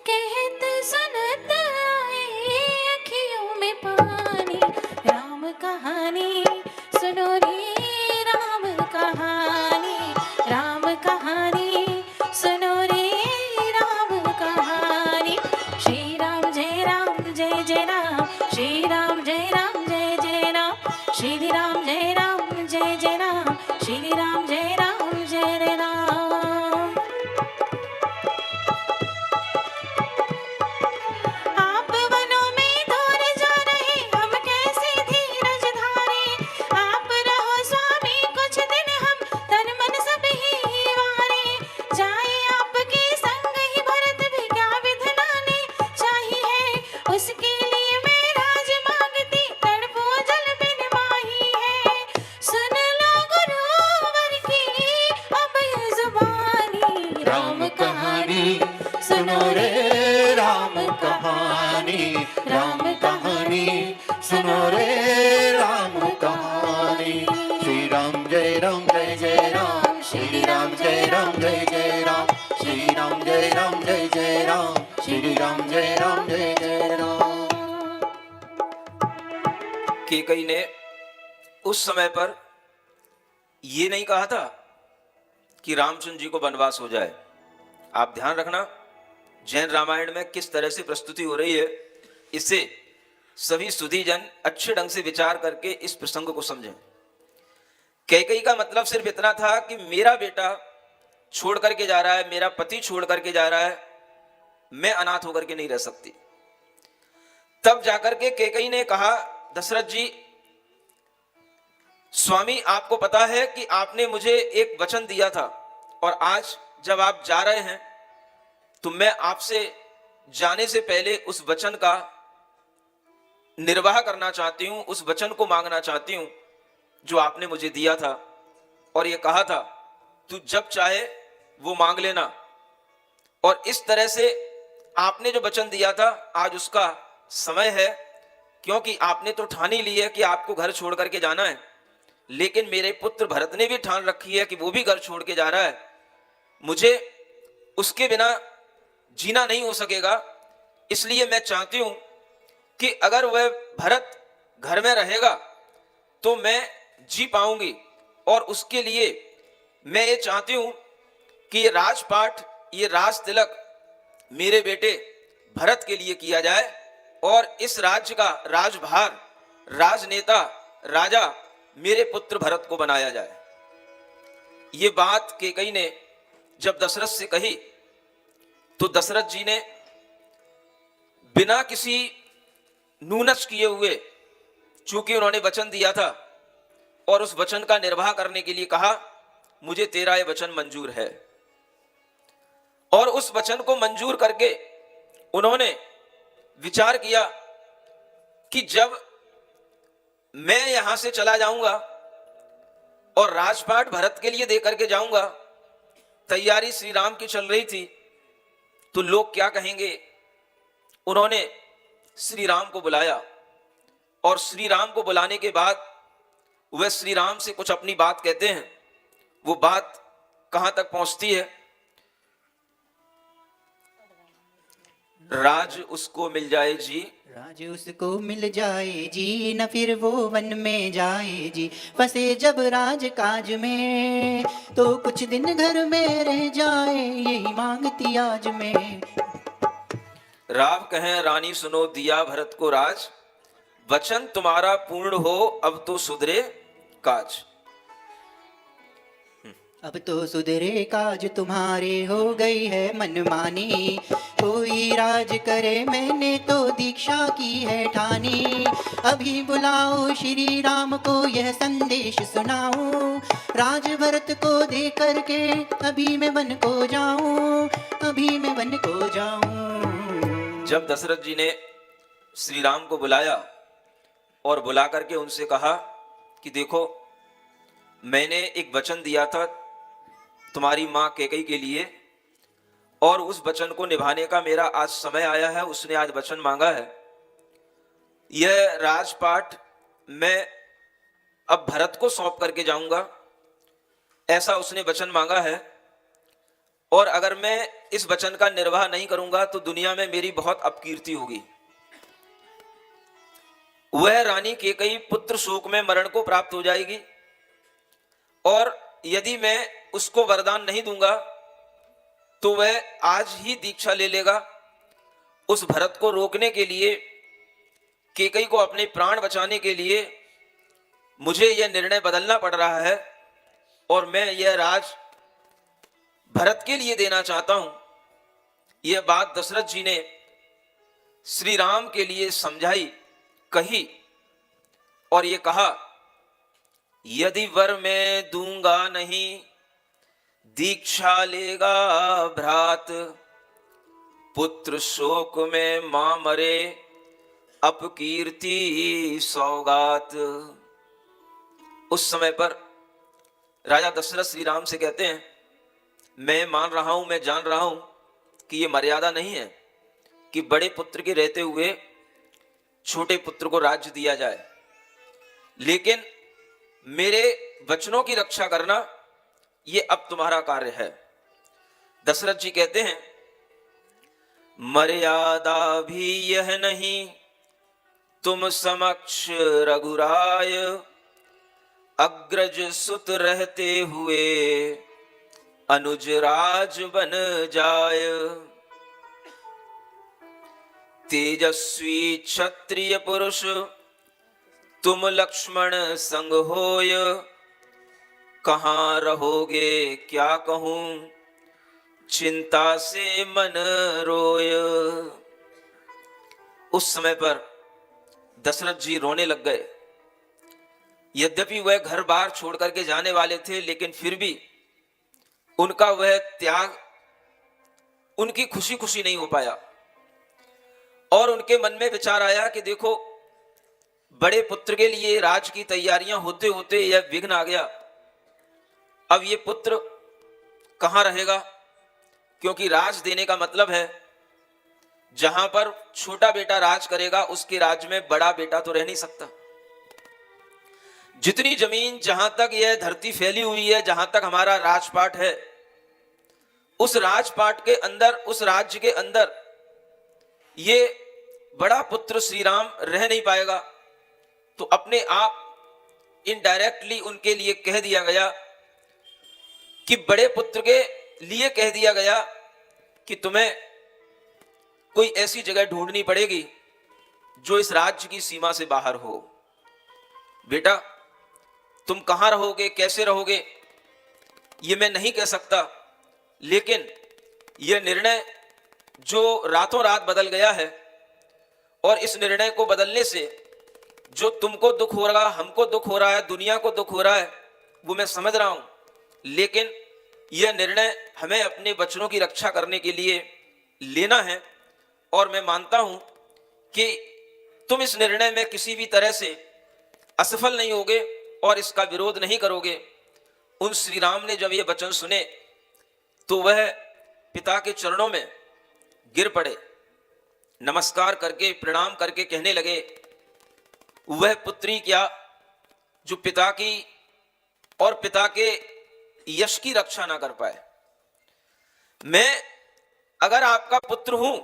कहत सुनत आए अखियों में पानी, राम कहानी सुनो रे राम कहानी, राम कहानी सुनो रे राम कहानी। श्री राम जय जय राम, श्री राम जय जय राम, श्री राम जय जय राम, श्री राम जय राम। आप वनों में दूर जा रहे, हम कैसे धीरज धारे, आप रहो स्वामी कुछ दिन, हम तन मन सब ही वारे, जाए आपके संग ही भरत भी क्या विधनाने चाहिए, उसके लिए मैं राज मांगती तड़पो जल बिन माही है, सुन लो गुरुवर की अब ये जुबानी, राम कहानी सुनो रे राम कहानी, राम कहानी सुनो रे राम कहानी। श्री राम जय जय राम, श्री राम जय जय राम, श्री राम जय जय राम, श्री राम जय राम। कैकेयी ने उस समय पर यह नहीं कहा था कि रामचंद्र जी को वनवास हो जाए। आप ध्यान रखना, जैन रामायण में किस तरह से प्रस्तुति हो रही है, इससे सभी सुधी जन अच्छे ढंग से विचार करके इस प्रसंग को समझें। कैकेयी का मतलब सिर्फ इतना था कि मेरा बेटा छोड़ करके जा रहा है, मेरा पति छोड़ करके जा रहा है, मैं अनाथ होकर के नहीं रह सकती। तब जाकर के कैकेयी ने कहा, दशरथ जी स्वामी आपको पता है कि आपने मुझे एक वचन दिया था, और आज जब आप जा रहे हैं तो मैं आपसे जाने से पहले उस वचन का निर्वाह करना चाहती हूं, उस वचन को मांगना चाहती हूं जो आपने मुझे दिया था, और ये कहा था तू जब चाहे वो मांग लेना। और इस तरह से आपने जो वचन दिया था आज उसका समय है, क्योंकि आपने तो ठान ही ली है कि आपको घर छोड़ करके जाना है, लेकिन मेरे पुत्र भरत ने भी ठान रखी है कि वो भी घर छोड़ के जा रहा है, मुझे उसके बिना जीना नहीं हो सकेगा। इसलिए मैं चाहती हूं कि अगर वह भरत घर में रहेगा तो मैं जी पाऊंगी, और उसके लिए मैं ये चाहती हूं कि ये राजपाट, ये राज तिलक मेरे बेटे भरत के लिए किया जाए, और इस राज्य का राजभार, राजनेता, राजा मेरे पुत्र भरत को बनाया जाए। ये बात कैकेयी ने जब दशरथ से कही तो दशरथ जी ने बिना किसी न्यूनच किए हुए, चूंकि उन्होंने वचन दिया था और उस वचन का निर्वाह करने के लिए कहा, मुझे तेरा यह वचन मंजूर है। और उस वचन को मंजूर करके उन्होंने विचार किया कि जब मैं यहां से चला जाऊंगा और राजपाट भरत के लिए दे करके जाऊंगा, तैयारी श्री राम की चल रही थी, तो लोग क्या कहेंगे। उन्होंने श्री राम को बुलाया और श्री राम को बुलाने के बाद वह श्री राम से कुछ अपनी बात कहते हैं। वो बात कहां तक पहुंचती है, राज उसको मिल जाए जी, राज उसको मिल जाए जी, न फिर वो वन में जाए जी। फंसे जब राज काज में तो कुछ दिन घर में रह जाए, यही मांगती आज में। राव कहें रानी सुनो दिया भरत को राज, वचन तुम्हारा पूर्ण हो अब तो सुधरे काज। अब तो सुधरे काज तुम्हारे, हो गई है मनमानी। कोई राज करे मैंने तो दीक्षा की है ठानी। अभी बुलाओ श्री राम को यह संदेश सुनाऊं, राज भरत को दे करके अभी मैं वन को जाऊं, अभी मैं वन को जाऊं। जब दशरथ जी ने श्री राम को बुलाया और बुला करके उनसे कहा कि देखो, मैंने एक वचन दिया था तुम्हारी मां कैकेयी के लिए, और उस वचन को निभाने का मेरा आज समय आया है। उसने आज वचन मांगा है, यह राजपाट मैं अब भरत को सौंप करके जाऊंगा, ऐसा उसने वचन मांगा है। और अगर मैं इस वचन का निर्वाह नहीं करूंगा तो दुनिया में मेरी बहुत अपकीर्ति होगी। वह रानी कैकेयी पुत्र शोक में मरण को प्राप्त हो जाएगी, और यदि मैं उसको वरदान नहीं दूंगा तो वह आज ही दीक्षा ले लेगा। उस भरत को रोकने के लिए, कैकेयी को अपने प्राण बचाने के लिए मुझे यह निर्णय बदलना पड़ रहा है, और मैं यह राज भरत के लिए देना चाहता हूं। यह बात दशरथ जी ने श्री राम के लिए समझाई, कही, और ये कहा, यदि वर मैं दूंगा नहीं दीक्षा लेगा भ्रात, पुत्र शोक में मां मरे अपकीर्ति सौगात। उस समय पर राजा दशरथ श्री राम से कहते हैं, मैं मान रहा हूं, मैं जान रहा हूं कि यह मर्यादा नहीं है कि बड़े पुत्र के रहते हुए छोटे पुत्र को राज्य दिया जाए, लेकिन मेरे वचनों की रक्षा करना यह अब तुम्हारा कार्य है। दशरथ जी कहते हैं, मर्यादा भी यह नहीं तुम समक्ष रघुराय, अग्रज सुत रहते हुए अनुज राज बन जाय। तेजस्वी क्षत्रिय पुरुष तुम लक्ष्मण संग होय, कहाँ रहोगे क्या कहूं चिंता से मन रोय। उस समय पर दशरथ जी रोने लग गए। यद्यपि वह घर बार छोड़ करके जाने वाले थे, लेकिन फिर भी उनका वह त्याग उनकी खुशी खुशी नहीं हो पाया, और उनके मन में विचार आया कि देखो, बड़े पुत्र के लिए राज की तैयारियां होते होते यह विघ्न आ गया। अब ये पुत्र कहां रहेगा, क्योंकि राज देने का मतलब है जहां पर छोटा बेटा राज करेगा उसके राज्य में बड़ा बेटा तो रह नहीं सकता। जितनी जमीन, जहां तक यह धरती फैली हुई है, जहां तक हमारा राजपाट है, उस राजपाट के अंदर, उस राज्य के अंदर ये बड़ा पुत्र श्री राम रह नहीं पाएगा। तो अपने आप इनडायरेक्टली उनके लिए कह दिया गया कि बड़े पुत्र के लिए कह दिया गया कि तुम्हें कोई ऐसी जगह ढूंढनी पड़ेगी जो इस राज्य की सीमा से बाहर हो। बेटा, तुम कहां रहोगे, कैसे रहोगे, ये मैं नहीं कह सकता, लेकिन यह निर्णय जो रातों रात बदल गया है, और इस निर्णय को बदलने से जो तुमको दुख हो रहा, हमको दुख हो रहा है, दुनिया को दुख हो रहा है, वो मैं समझ रहा हूं, लेकिन यह निर्णय हमें अपने बच्चों की रक्षा करने के लिए लेना है। और मैं मानता हूं कि तुम इस निर्णय में किसी भी तरह से असफल नहीं होगे और इसका विरोध नहीं करोगे। उन श्री राम ने जब ये वचन सुने तो वह पिता के चरणों में गिर पड़े, नमस्कार करके प्रणाम करके कहने लगे, वह पुत्री क्या जो पिता की और पिता के यश की रक्षा ना कर पाए। मैं अगर आपका पुत्र हूं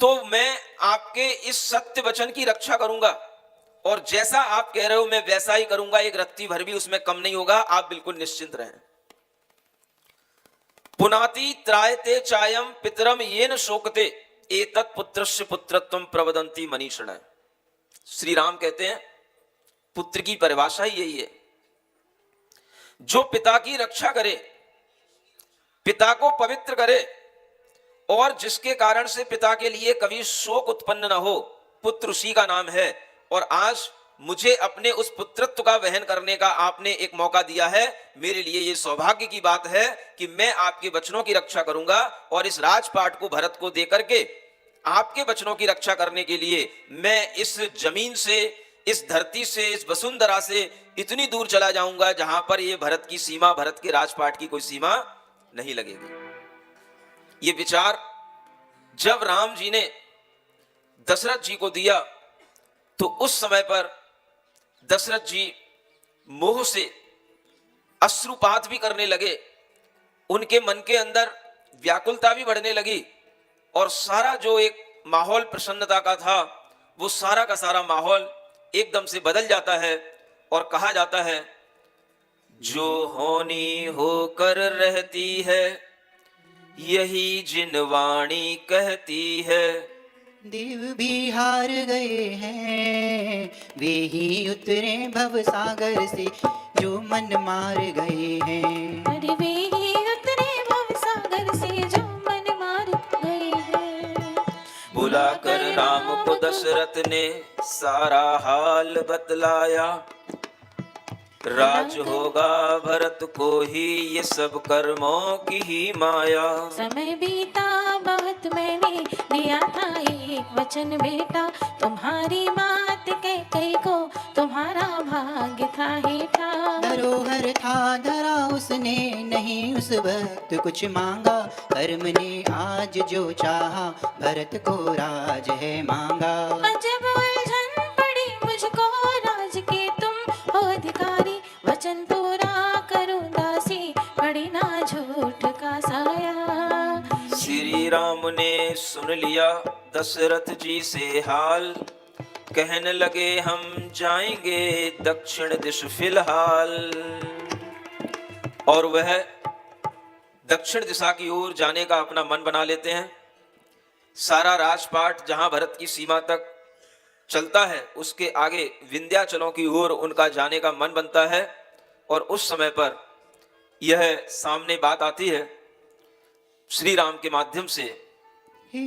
तो मैं आपके इस सत्य वचन की रक्षा करूंगा और जैसा आप कह रहे हो मैं वैसा ही करूंगा, एक रत्ती भर भी उसमें कम नहीं होगा, आप बिल्कुल निश्चिंत रहें। पुनाति त्रायते चायम पितरम येन शोकते एतत् पुत्रस्य पुत्रत्वं प्रवदन्ति मनीषिण। श्री राम कहते हैं पुत्र की परिभाषा ही यही है, जो पिता की रक्षा करे, पिता को पवित्र करे और जिसके कारण से पिता के लिए कभी शोक उत्पन्न न हो, पुत्र उसी का नाम है। और आज मुझे अपने उस पुत्रत्व का वहन करने का आपने एक मौका दिया है। मेरे लिए ये सौभाग्य की बात है कि मैं आपके वचनों की रक्षा करूंगा और इस राजपाट को भरत को देकर के आपके वचनों की रक्षा करने के लिए मैं इस जमीन से, इस धरती से, इस वसुंधरा से इतनी दूर चला जाऊंगा जहां पर ये भरत की सीमा, भरत के राजपाट की कोई सीमा नहीं लगेगी। ये विचार जब राम जी ने दशरथ जी को दिया तो उस समय पर दशरथ जी मोह से अश्रुपात भी करने लगे, उनके मन के अंदर व्याकुलता भी बढ़ने लगी और सारा जो एक माहौल प्रसन्नता का था वो सारा का सारा माहौल एकदम से बदल जाता है। और कहा जाता है जो होनी होकर रहती है यही जिनवाणी कहती है। देव भी हार गए हैं, वे ही उतरे भव सागर से जो मन मार गए हैं। अरे वे ही उतरे भव सागर से जो मन मार गए हैं। बुलाकर राम को दशरथ ने सारा हाल बतलाया, राज होगा भरत को ही ये सब कर्मों की ही माया। समय बीता बहुत मैंने दिया था एक वचन बेटा, तुम्हारी बात कह कही को तुम्हारा भाग्य था हेठा। धरोहर था धरा उसने नहीं उस वक्त कुछ मांगा, कर्म ने आज जो चाहा भरत को राज है मांगा। अजब उलझन पड़ी मुझको राज के तुम हो अधिकारी, वचन पूरा करो दासी पड़ी ना झूठ का साया। श्री राम ने सुन लिया दशरथ जी से हाल, कहने लगे हम जाएंगे दक्षिण दिश फिलहाल। और वह दक्षिण दिशा की ओर जाने का अपना मन बना लेते हैं। सारा राजपाट जहां भरत की सीमा तक चलता है उसके आगे विंध्याचलों की ओर उनका जाने का मन बनता है। और उस समय पर यह सामने बात आती है श्री राम के माध्यम से, हे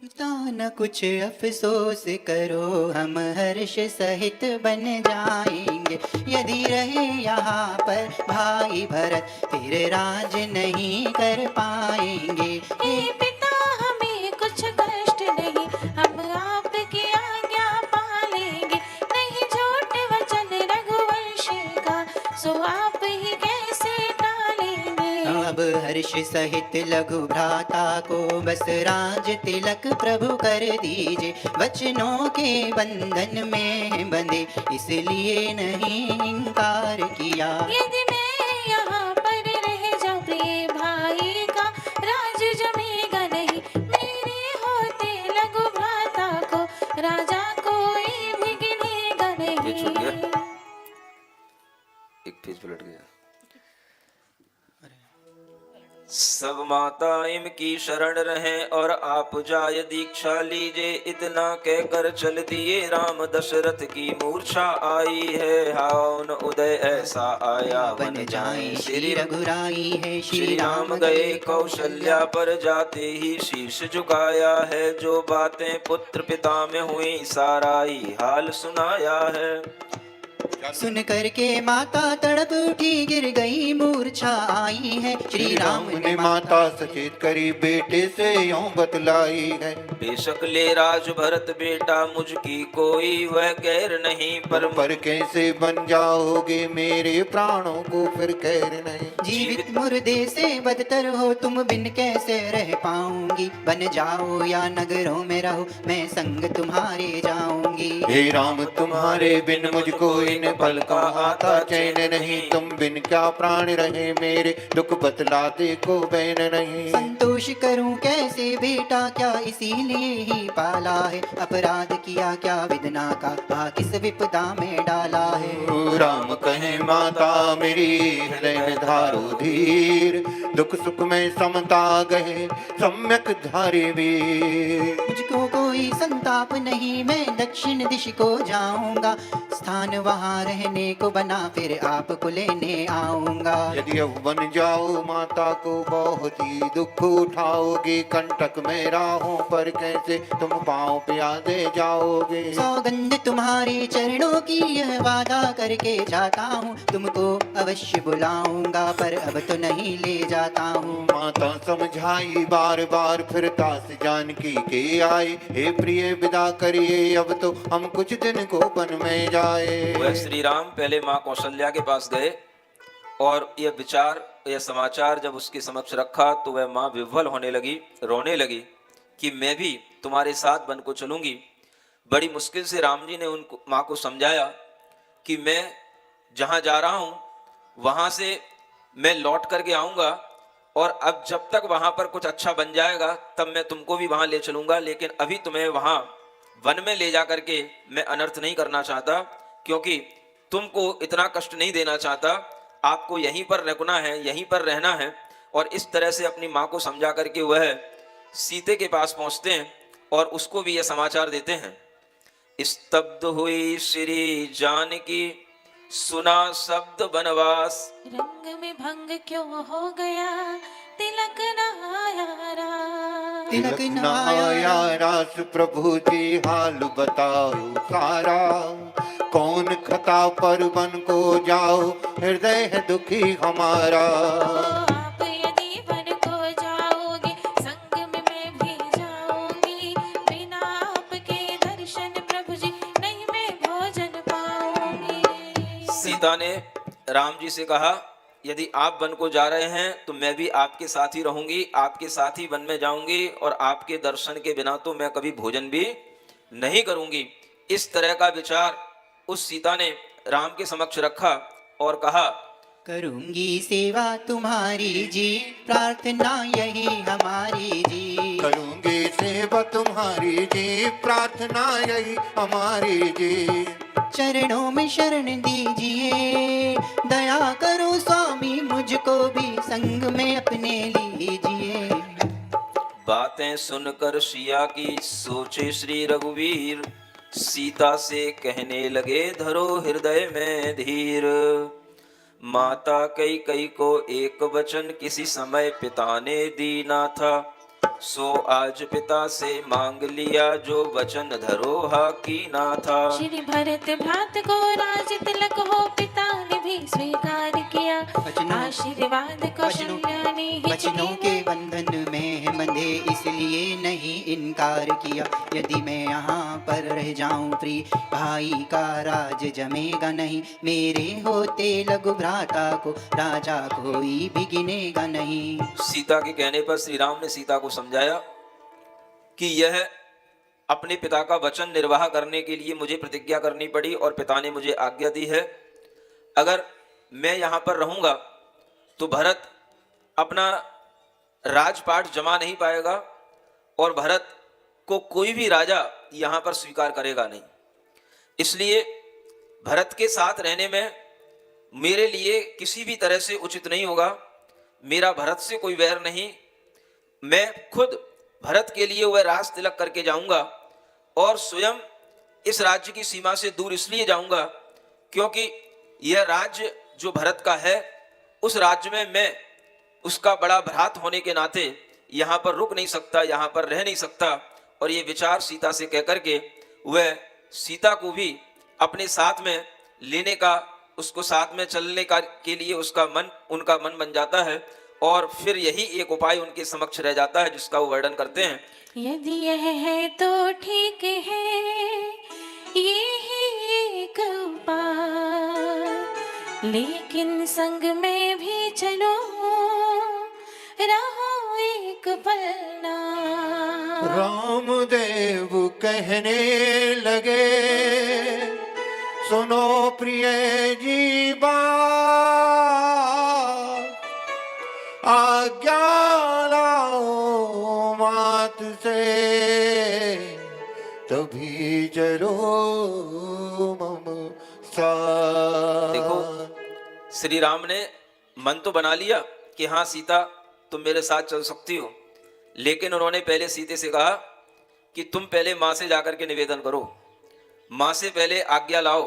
पिता न कुछ अफसोस करो, हम हर्ष सहित बन जाएंगे। यदि रहे यहाँ पर भाई भरत फिर राज नहीं कर पाएंगे। हे पिता हमें कुछ कष्ट नहीं, हम आपकी आज्ञा पालेंगे। नहीं झूठ वचन रघुवंशी का सो आप ही कैसे टालेंगे। अब हर्ष सहित लघु भ्राता को बस राज तिलक प्रभु कर दीजिए। वचनों के बंधन में बंधे इसलिए नहीं इनकार किया। यदि मैं यहाँ पर रह जाऊं प्रिय भाई का राज जमेगा नहीं, मेरे होते लघु भ्राता को राजा कोई भी गिनेगा ये छूट नहीं। गया, एक पेज पलट गया। सब माता इनकी शरण रहें और आप जाय दीक्षा लीजे, इतना कहकर चल दिए राम दशरथ की मूर्छा आई है। हाउन उदय ऐसा आया बन जाए श्री रघुराई है। श्री राम गए कौशल्या पर, जाते ही शीश झुकाया है। जो बातें पुत्र पिता में हुई साराई हाल सुनाया है। सुन करके माता तड़प उठी, गिर गई मूर्छा आई है। श्री राम ने माता सचेत करी, बेटे से यूं बतलाई है। बेशक ले राज भरत बेटा, मुझकी कोई वह गैर नहीं, पर कैसे बन जाओगे मेरे प्राणों को फिर कैर नहीं। जीवित मुर्दे से बदतर हो तुम, बिन कैसे रह पाऊंगी। बन जाओ या नगरों में रहो, मैं संग तुम्हारे जाऊंगी। हे राम तुम्हारे बिन मुझको इन पल का आता चैन नहीं। तुम बिन क्या प्राण रहे मेरे, दुख बतलाते को बैन नहीं। संतोष करूं कैसे बेटा, क्या इसीलिए ही पाला है। अपराध किया क्या विदना का, किस विपदा में डाला है। राम कहे माता मेरी, हृदय में धारो धीर। दुख सुख में समता गए सम्यक धारे वीर। मुझको कोई संताप नहीं, मैं दक्षिण दिश को जाऊंगा। स्थान वहाँ रहने को बना, फिर आपको लेने आऊंगा। यदि अब बन जाओ माता को बहुत ही दुख उठाओगे। कंटक में राहों पर कैसे तुम पाँव प्यादे जाओगे। सौगंध तुम्हारे चरणों की यह वादा करके जाता हूँ। तुमको अवश्य बुलाऊंगा, पर अब तो नहीं ले जाता हूँ। माता समझाई बार बार, फिर दास जानकी के आए। हे प्रिय विदा करिए, अब तो हम कुछ दिन को वन में जाए। वह श्री राम पहले माँ कौशल्या के पास गए और यह समाचार जब उसके समक्ष रखा तो वह माँ विह्वल होने लगी, रोने लगी कि मैं भी तुम्हारे साथ वन को चलूंगी। बड़ी मुश्किल से राम जी ने उनको माँ को समझाया कि मैं जहाँ जा रहा हूँ वहाँ से मैं लौट करके आऊँगा, और अब जब तक वहाँ पर कुछ अच्छा बन जाएगा तब मैं तुमको भी वहाँ ले चलूँगा, लेकिन अभी तुम्हें वहाँ वन में ले जा करके मैं अनर्थ नहीं करना चाहता, क्योंकि तुमको इतना कष्ट नहीं देना चाहता। आपको यहीं पर रुकना है, यहीं पर रहना है। और इस तरह से अपनी माँ को समझा करके वह सीते के पास पहुँचते हैं और उसको भी यह समाचार देते हैं। स्तब्ध हुई श्री जानकी, सुना शब्द बनवास। रंग में भंग क्यों हो गया, तिलक न आया रास। तिलक न न आया रास, प्रभु जी हाल बताओ सारा। कौन खता पर वन को जाओ, हृदय है दुखी हमारा। आप यदि वन को जाओगे, संग में मैं भी जाऊंगी। बिना आपके दर्शन प्रभु जी नहीं मैं भोजन पाऊंगी। सीता ने राम जी से कहा, यदि आप वन को जा रहे हैं तो मैं भी आपके साथ ही रहूंगी, आपके साथ ही वन में जाऊंगी, और आपके दर्शन के बिना तो मैं कभी भोजन भी नहीं करूंगी। इस तरह का विचार उस सीता ने राम के समक्ष रखा और कहा, करूंगी सेवा तुम्हारी जी, प्रार्थना यही हमारी जी। करूंगी सेवा तुम्हारी जी, प्रार्थना यही हमारी जी। चरणों में शरण दीजिए, दया करो स्वामी, मुझको भी संग में अपने लीजिए। बातें सुनकर सिया की सोचे श्री रघुवीर, सीता से कहने लगे धरो हृदय में धीर। माता कई कई को एक वचन किसी समय पिता ने दीना था, सो आज पिता से मांग लिया जो वचन धरोहा कीना था। श्री भरत भ्रात को राज तिलक हो, पिता ने भी स्वीकार किया। आशीर्वाद कौशल्या ने वचनों के बंधन में बंधे, इसलिए नहीं इनकार किया। यदि मैं यहाँ पर रह जाऊं प्रिय, भाई का राज जमेगा नहीं। मेरे होते लघु भ्राता को राजा कोई भी गिनेगा नहीं। सीता के कहने पर श्री राम ने सीता को समझाया कि यह अपने पिता का वचन निर्वाह करने के लिए मुझे प्रतिज्ञा करनी पड़ी और पिता ने मुझे आज्ञा दी है। अगर मैं यहाँ पर रहूँगा तो भरत अपना राजपाट जमा नहीं पाएगा और भरत को कोई भी राजा यहाँ पर स्वीकार करेगा नहीं। इसलिए भरत के साथ रहने में मेरे लिए किसी भी तरह से उचित नहीं होगा। मेरा भरत से कोई वैर नहीं, मैं खुद भरत के लिए वह राज तिलक करके जाऊंगा और स्वयं इस राज्य की सीमा से दूर इसलिए जाऊंगा क्योंकि यह राज्य जो भरत का है, उस राज्य में मैं उसका बड़ा भ्रात होने के नाते यहाँ पर रुक नहीं सकता, यहाँ पर रह नहीं सकता। और ये विचार सीता से कहकर के वह सीता को भी अपने साथ में लेने का, उसको साथ में चलने का के लिए उनका मन बन जाता है। और फिर यही एक उपाय उनके समक्ष रह जाता है जिसका वो वर्णन करते हैं। यदि यह है तो ठीक है, ये ही एक उपाय, लेकिन संग में भी चलो, रहो एक पल ना। रामदेव कहने लगे, सुनो प्रिय जी बात, आज्ञा लाओ मात से, तभी चलो मम साथ। देखो, श्री राम ने मन तो बना लिया कि हाँ सीता तुम मेरे साथ चल सकती हो, लेकिन उन्होंने पहले सीते से कहा कि तुम पहले माँ से जाकर के निवेदन करो, माँ से पहले आज्ञा लाओ,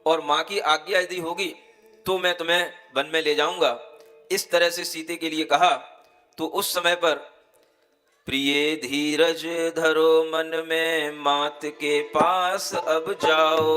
और माँ की आज्ञा यदि होगी तो मैं तुम्हें वन में ले जाऊंगा। इस तरह से सीते के लिए कहा। तो उस समय पर प्रिय धीरज धरो मन में, मात के पास अब जाओ,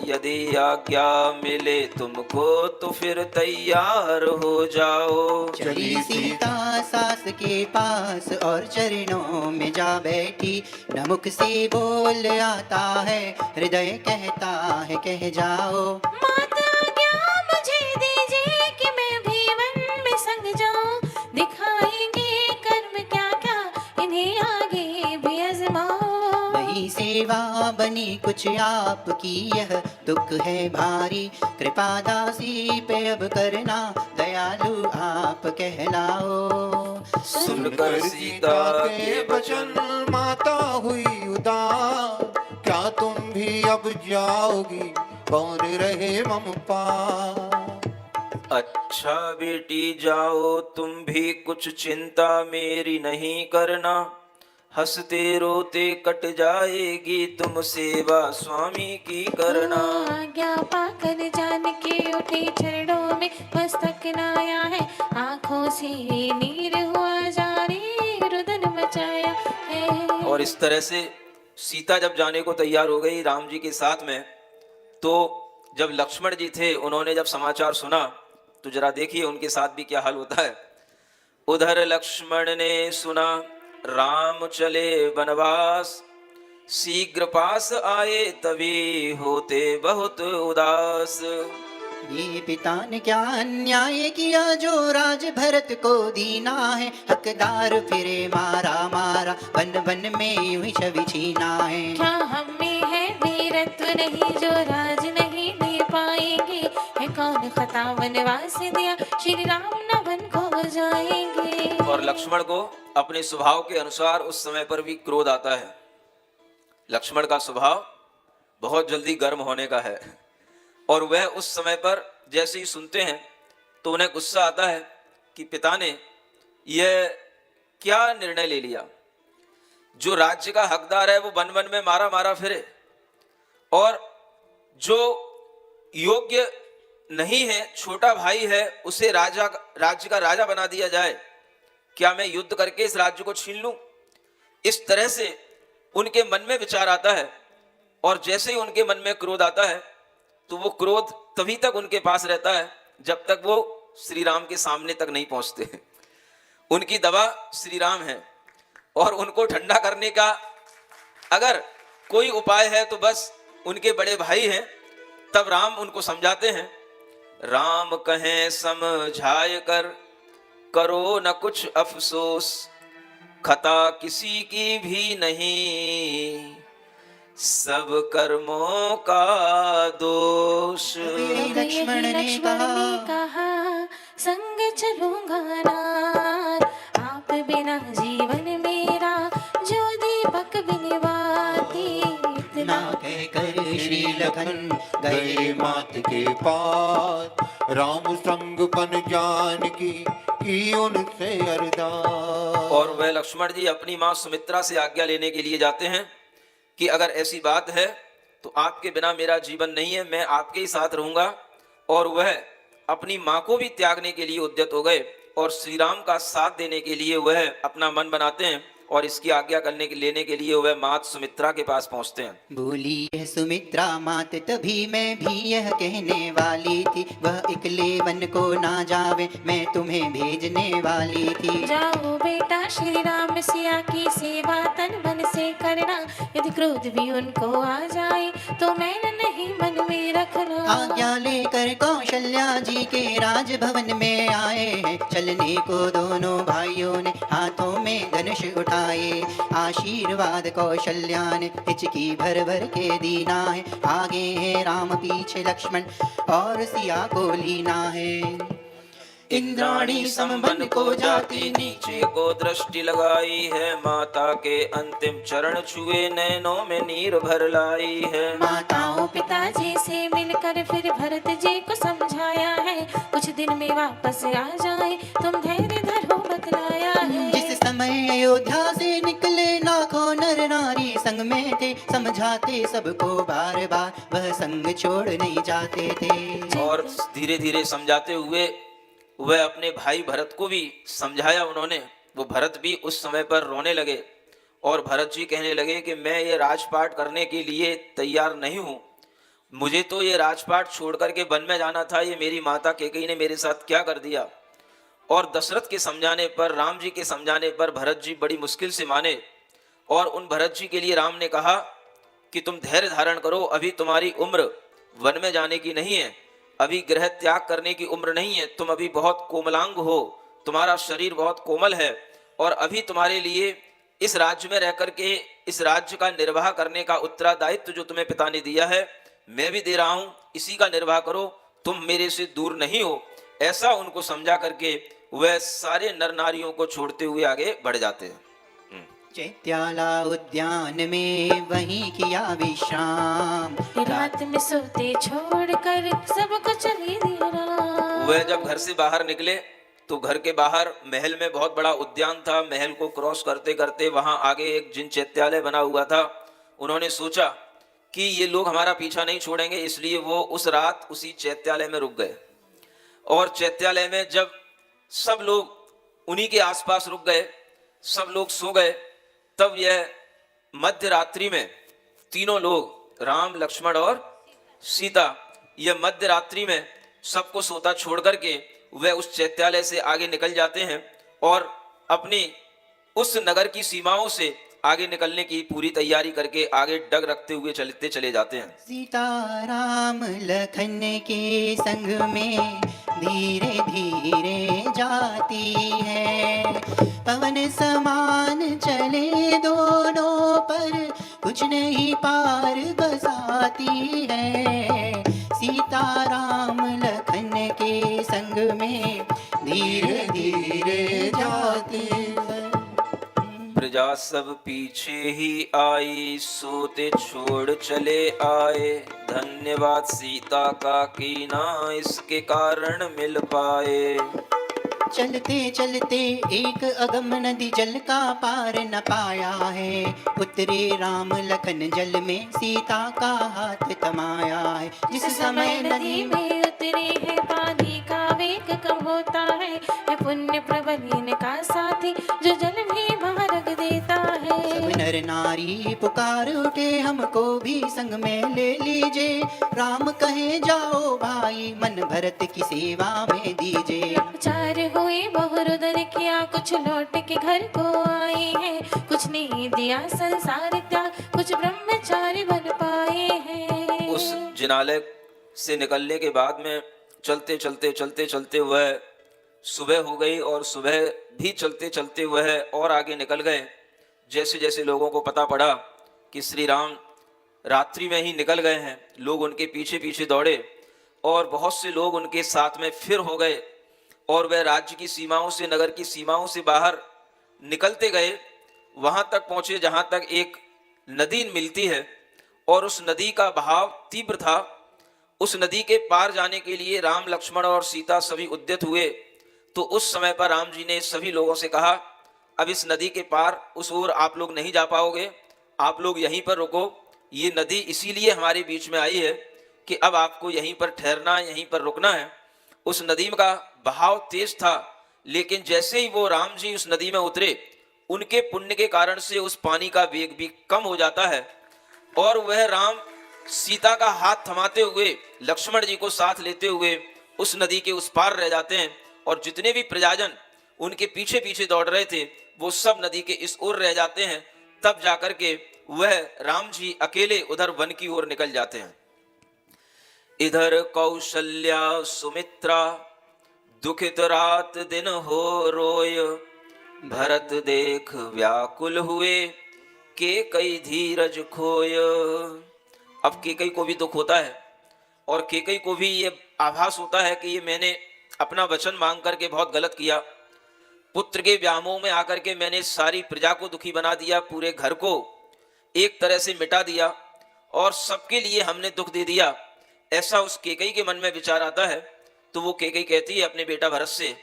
यदि आज्ञा मिले तुमको तो फिर तैयार हो जाओ। चली सीता सास के पास और चरणों में जा बैठी, न मुख से बोल आता है, हृदय कहता है कह जाओ। माता आज्ञा मुझे दीजिए कि मैं भी वन में संग जाऊं, दिखाएंगे कर्म क्या क्या इन्हें आगे भी आजमाओ। नहीं सेवा बनी कुछ आपकी, यह दुख है भारी, कृपा दासी पे अब करना, दयालु आप कहलाओ। सुनकर सीता के वचन माता हुई उदास, क्या तुम भी अब जाओगी, कौन रहे मम पास। अच्छा बेटी जाओ तुम भी, कुछ चिंता मेरी नहीं करना, हंसते रोते कट जाएगी तुम सेवा स्वामी की करना। आज्ञा पाकर जान के उठे चरणों में, मस्तक नाया है, आंखों से नीर हुआ जारी, रुदन मचाया है। और इस तरह से सीता जब जाने को तैयार हो गई राम जी के साथ में, तो जब लक्ष्मण जी थे उन्होंने जब समाचार सुना, तो जरा देखिए उनके साथ भी क्या हाल होता है। उधर लक्ष्मण ने सुना राम चले वनवास, शीघ्र पास आए तभी होते बहुत उदास। ये पिता ने क्या अन्याय किया, जो राज भरत को दीना है, हकदार फिरे मारा मारा, वन वन में यूं छवि छीना है। क्या हम में है वीरत्व नहीं, जो राज नहीं दे पाएंगे, है कौन खता वनवास दिया, श्री राम न वन को जाएंगे। और लक्ष्मण को अपने स्वभाव के अनुसार उस समय पर भी क्रोध आता है। लक्ष्मण का स्वभाव बहुत जल्दी गर्म होने का है, और वह उस समय पर जैसे ही सुनते हैं तो उन्हें गुस्सा आता है कि पिता ने यह क्या निर्णय ले लिया। जो राज्य का हकदार है वो वन वन में मारा मारा फिरे, और जो योग्य नहीं है, छोटा भाई है, उसे राज्य का राजा बना दिया जाए। क्या मैं युद्ध करके इस राज्य को छीन लूं? इस तरह से उनके मन में विचार आता है, और जैसे ही उनके मन में क्रोध आता है तो वो क्रोध तभी तक उनके पास रहता है जब तक वो श्री राम के सामने तक नहीं पहुंचते। उनकी दवा श्री राम है, और उनको ठंडा करने का अगर कोई उपाय है तो बस उनके बड़े भाई हैं। तब राम उनको समझाते हैं, राम कहें समझाए कर, करो न कुछ अफसोस, खता किसी की भी नहीं, सब कर्मों का दोष। लक्ष्मण ने कहा, संग चलूंगा नार, आप बिना जीवन मेरा, जो दीपक बिन बाती। इतना कहकर श्री लखन गए मात के पास, राम संग पन जान की उनसे अरदास। और वह लक्ष्मण जी अपनी माँ सुमित्रा से आज्ञा लेने के लिए जाते हैं कि अगर ऐसी बात है तो आपके बिना मेरा जीवन नहीं है, मैं आपके ही साथ रहूंगा। और वह अपनी माँ को भी त्यागने के लिए उद्यत हो गए और श्री राम का साथ देने के लिए वह अपना मन बनाते हैं और इसकी आज्ञा लेने के लिए वह मात सुमित्रा के पास पहुंचते हैं। बोली है सुमित्रा मात तभी मैं भी यह कहने वाली थी, वह इकले वन को ना जावे मैं तुम्हें भेजने वाली थी। जाओ बेटा श्री राम सिया की सेवा तन मन से करना, यदि क्रोध भी उनको आ जाए तो मैंने नहीं मन में रखना। आज्ञा लेकर कौशल्या जी के राजभवन में आए हैं, चलने को दोनों भाइयों ने हाथों में धनुष उठाए। आशीर्वाद कौशल्या ने हिचकी भर भर के दीना है, आगे है राम पीछे लक्ष्मण और सिया को लीना है। इंद्राणी संबन को जाती नीचे को दृष्टि लगाई है, माता के अंतिम चरण छुए नैनों में नीर भर लाई है। माताओं पिताजी से मिलकर फिर भरत जी को समझाया है, कुछ दिन में वापस आ जाए तुम धैर्य धरो बतलाया है। जिस समय अयोध्या से निकले लाखों नर नारी संग में थे, समझाते सबको बार बार वह संग छोड़ नहीं जाते थे। और धीरे धीरे समझाते हुए वह अपने भाई भरत को भी समझाया उन्होंने। वो भरत भी उस समय पर रोने लगे और भरत जी कहने लगे कि मैं ये राजपाट करने के लिए तैयार नहीं हूँ, मुझे तो ये राजपाट छोड़ करके वन में जाना था, ये मेरी माता कैकेयी ने मेरे साथ क्या कर दिया। और दशरथ के समझाने पर, राम जी के समझाने पर भरत जी बड़ी मुश्किल से माने और उन भरत जी के लिए राम ने कहा कि तुम धैर्य धारण करो, अभी तुम्हारी उम्र वन में जाने की नहीं है, अभी गृह त्याग करने की उम्र नहीं है, तुम अभी बहुत कोमलांग हो, तुम्हारा शरीर बहुत कोमल है और अभी तुम्हारे लिए इस राज्य में रह करके इस राज्य का निर्वाह करने का उत्तरदायित्व जो तुम्हें पिता ने दिया है मैं भी दे रहा हूं, इसी का निर्वाह करो, तुम मेरे से दूर नहीं हो। ऐसा उनको समझा करके वह सारे नर नारियों को छोड़ते हुए आगे बढ़ जाते हैं। चैत्याला उद्यान में वहीं किया विश्राम, रात में सोते छोड़कर सबको चली दिया राम। वह जब घर से बाहर निकले तो घर के बाहर महल में बहुत बड़ा उद्यान था। महल को क्रॉस करते करते वहां आगे एक जिन चैत्यालय बना हुआ था, उन्होंने सोचा कि ये लोग हमारा पीछा नहीं छोड़ेंगे, इसलिए वो उस रात उसी चैत्यालय में रुक गए। और चैत्यालय में जब सब लोग उन्हीं के आसपास रुक गए, सब लोग सो गए, तब यह मध्य रात्रि में तीनों लोग राम लक्ष्मण और सीता, यह मध्य रात्रि में सबको सोता छोड़ करके वह उस चैत्यालय से आगे निकल जाते हैं और अपनी उस नगर की सीमाओं से आगे निकलने की पूरी तैयारी करके आगे डग रखते हुए चलते चले जाते हैं। सीता राम लखन के संग में धीरे धीरे जाती है, पवन समान चले दोनों पर कुछ नहीं पार बसाती है। सीता राम लखन के संग में धीरे धीरे जाती है। प्रजा सब पीछे ही आई, सोते छोड़ चले आए, धन्यवाद सीता का कीना इसके कारण मिल पाए। चलते चलते एक अगम नदी जल का पार न पाया है, उतरे राम लखन जल में सीता का हाथ थमाया है। जिस समय नदी में उतरे है पानी का वेग कम होता है, पुण्य प्रबल इनका साथी जो जल में मार्ग देता है। सब नर नारी पुकार उठे हमको भी संग में ले लीजिए, राम कहे जाओ भाई मन भरत की सेवा में दीजिए। चार हुए बहुरुदर किया, कुछ लौट के घर को आए हैं, कुछ ने दिया संसार त्याग, कुछ ब्रह्मचारी बन पाए हैं। उस जिनालय से निकलने के बाद में चलते चलते वह सुबह हो गई और सुबह भी चलते चलते वह और आगे निकल गए। जैसे जैसे लोगों को पता पड़ा कि श्री राम रात्रि में ही निकल गए हैं, लोग उनके पीछे पीछे दौड़े और बहुत से लोग उनके साथ में फिर हो गए और वह राज्य की सीमाओं से, नगर की सीमाओं से बाहर निकलते गए, वहां तक पहुंचे जहां तक एक नदी मिलती है और उस नदी का बहाव तीव्र था। उस नदी के पार जाने के लिए राम, लक्ष्मण और सीता सभी उद्यत हुए। तो उस समय पर राम जी ने सभी लोगों से कहा, अब इस नदी के पार उस ओर आप लोग नहीं जा पाओगे, आप लोग यहीं पर रुको। ये नदी इसीलिए हमारे बीच में आई है कि अब आपको यहीं पर ठहरना, यहीं पर रुकना है। उस नदी का बहाव तेज था, लेकिन जैसे ही वो राम जी उस नदी में उतरे, उनके पुण्य के कारण से उस पानी का वेग भी कम हो जाता है और वह राम सीता का हाथ थमाते हुए, लक्ष्मण जी को साथ लेते हुए उस नदी के उस पार रह जाते हैं। और जितने भी प्रजाजन उनके पीछे पीछे दौड़ रहे थे, वो सब नदी के इस ओर रह जाते हैं। तब जाकर के वह राम जी अकेले उधर वन की ओर निकल जाते हैं। इधर कौशल्या सुमित्रा, दुखित रात दिन हो रोय, भरत देख व्याकुल हुए, के कई धीरज खोय। अब केकई को भी दुख होता है और केकई को भी ये आभास होता है कि ये मैंने अपना वचन मांग करके बहुत गलत किया। पुत्र के व्यामोह में आकर के मैंने सारी प्रजा को दुखी बना दिया, पूरे घर को एक तरह से मिटा दिया और सबके लिए हमने दुख दे दिया। ऐसा उस केकई के मन में विचार आता है। तो वो केकई कहती है अपने बेटा भरत से,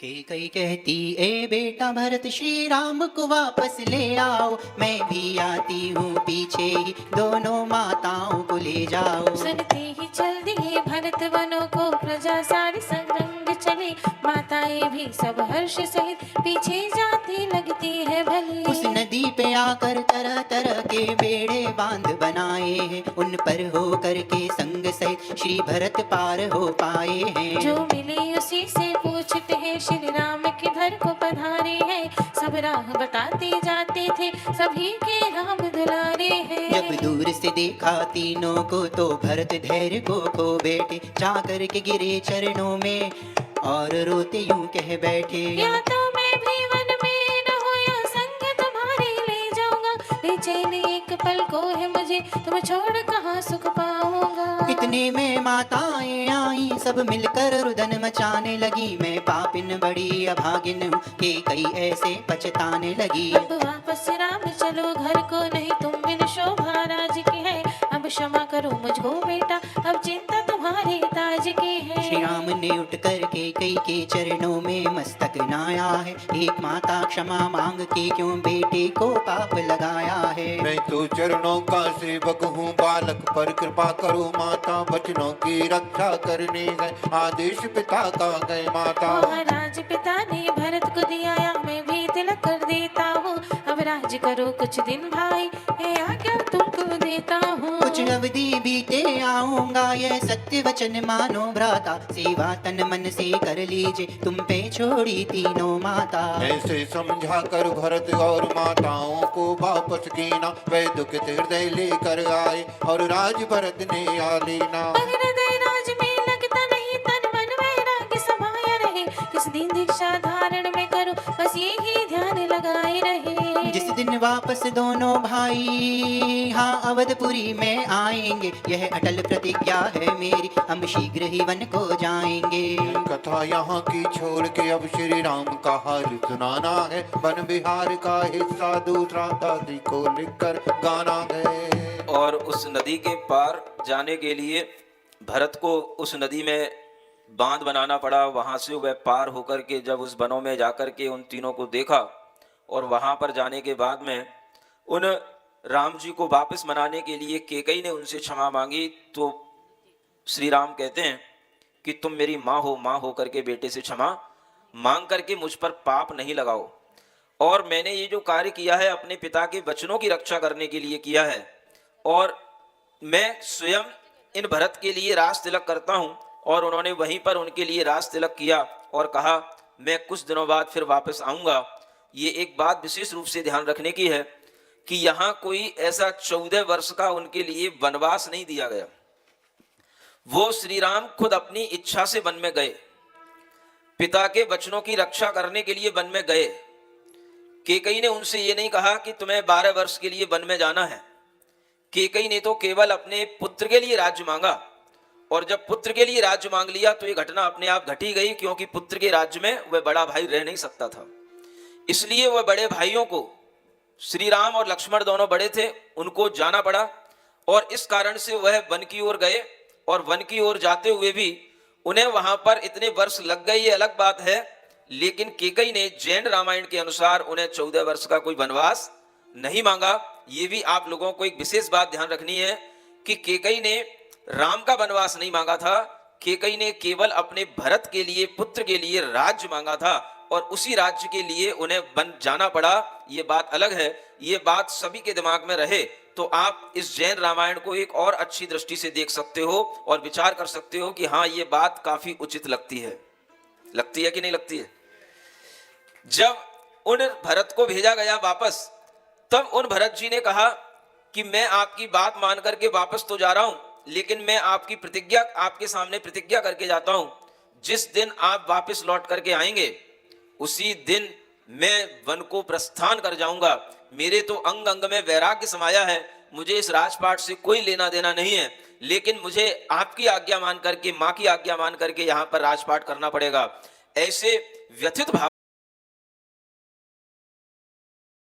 कैकई कहती, ए बेटा भरत श्री राम को वापस ले आओ, मैं भी आती हूँ पीछे ही, दोनों माताओं को ले जाओ। सुनते ही चल दिए भरत वनों को, प्रजा सारी संग रंग चले, माताएं भी सब हर्ष सहित पीछे जाती लगती है भली। उस नदी पे आकर तरह तरह के बेड़े बांध बनाए हैं, उन पर हो करके संग सहित श्री भरत पार हो पाए हैं। जो मिले उसी से पूछते हैं, श्री राम किधर को पधारे हैं, सब राह बताते जाते थे, सभी के राम दुलारे हैं। जब दूर से देखा तीनों को, तो भरत धैर्य को खो बैठे, जाकर के गिरे चरणों में और रोते यूं कह बैठे, या तो मैं भी वन में न हो, या संग तुम्हारे ले जाऊंगा, बेचैन एक पल को है मुझे, तुम छोड़ कहाँ सुख पाऊंगा। इतने में माताएं आई, सब मिलकर रुदन मचाने लगी, मैं पापिन बड़ी अभागिन हूँ, के कई ऐसे पछताने लगी। अब वापस राम चलो घर को, नहीं तुम बिन शोभा राज की है, अब क्षमा करो मुझको बेटा, अब चिंता तुम्हारे ताज की है। श्री राम ने उठ कर के कई के चरणों में मस्तक नाया है, एक माता क्षमा मांग के क्यों बेटे को पाप लगाया है। मैं तो चरणों का सेवक हूँ बालक, पर कृपा करो माता, बचनों की रक्षा करने गए, आदेश पिता का गए माता। महाराज पिता ने भरत को दिया, मैं भी तिलक कर देता हूँ, अब राज करो कुछ दिन भाई, है आज्ञा तुमको देता हूँ। कुछ अवधि बीते आऊंगा, यह सत्य वचन मानो भ्राता, सेवा तन मन से कर लीजिए, तुम पे छोड़ी तीनों माता। ऐसे समझा कर भरत और माताओं को वापस कीना, वे दुखित हृदय लेकर आए और राज भरत ने आ लेना। हृदय राज में लगता नहीं, तन मन वैराग्य समाया रहे, किस दिन दीक्षा धारण में करूं, बस यही ध्यान लगाए रहे। जिस दिन वापस दोनों भाई हाँ अवधपुरी में आएंगे, यह अटल प्रतिज्ञा है मेरी, हम शीघ्र ही वन को जाएंगे। कथा यहाँ की छोड़ के अब श्री राम का हाल सुनाना है, वन विहार का हिस्सा दूसरा दादी को लिखकर गाना है। और उस नदी के पार जाने के लिए भरत को उस नदी में बांध बनाना पड़ा। वहाँ से वह पार होकर के जब उस वनों में जाकर के उन तीनों को देखा, और वहाँ पर जाने के बाद में उन राम जी को वापस मनाने के लिए केकई ने उनसे क्षमा मांगी। तो श्री राम कहते हैं कि तुम मेरी माँ हो करके बेटे से क्षमा मांग करके मुझ पर पाप नहीं लगाओ, और मैंने ये जो कार्य किया है अपने पिता के वचनों की रक्षा करने के लिए किया है, और मैं स्वयं इन भरत के लिए रास तिलक करता हूँ। और उन्होंने वहीं पर उनके लिए रास तिलक किया और कहा मैं कुछ दिनों बाद फिर वापस आऊँगा। ये एक बात विशेष रूप से ध्यान रखने की है कि यहाँ कोई ऐसा 14 वर्ष का उनके लिए वनवास नहीं दिया गया। वो श्री राम खुद अपनी इच्छा से वन में गए, पिता के वचनों की रक्षा करने के लिए वन में गए। केकई ने उनसे ये नहीं कहा कि तुम्हें 12 वर्ष के लिए वन में जाना है। केकई ने तो केवल अपने पुत्र के लिए राज्य मांगा, और जब पुत्र के लिए राज्य मांग लिया तो ये घटना अपने आप घटी गई, क्योंकि पुत्र के राज्य में वह बड़ा भाई रह नहीं सकता था। इसलिए वह बड़े भाइयों को श्री राम और लक्ष्मण दोनों बड़े थे, उनको जाना पड़ा और इस कारण से वह वन की ओर गए। और वन की ओर जाते हुए भी उन्हें वहां पर इतने वर्ष लग गए, ये अलग बात है, लेकिन कैकेयी ने जैन रामायण के अनुसार उन्हें 14 वर्ष का कोई वनवास नहीं मांगा। ये भी आप लोगों को एक विशेष बात ध्यान रखनी है कि कैकेयी ने राम का वनवास नहीं मांगा था, कैकेयी ने केवल अपने भरत के लिए, पुत्र के लिए राज्य मांगा था और उसी राज्य के लिए उन्हें वन जाना पड़ा। ये बात अलग है, ये बात सभी के दिमाग में रहे तो आप इस जैन रामायण को एक और अच्छी दृष्टि से देख सकते हो और विचार कर सकते हो कि हाँ, ये बात काफी उचित लगती है कि नहीं लगती है। जब उन भरत को भेजा गया वापस, तब उन भरत जी ने कहा कि मैं आपकी बात मान करके वापस तो जा रहा हूं, लेकिन मैं आपकी प्रतिज्ञा, आपके सामने प्रतिज्ञा करके जाता हूं, जिस दिन आप वापस लौट करके आएंगे उसी दिन मैं वन को प्रस्थान कर जाऊंगा। मेरे तो अंग अंग में वैराग्य समाया है, मुझे इस राजपाट से कोई लेना देना नहीं है, लेकिन मुझे आपकी आज्ञा मान करके, माँ की आज्ञा मान करके यहाँ पर राजपाट करना पड़ेगा। ऐसे व्यथित भाव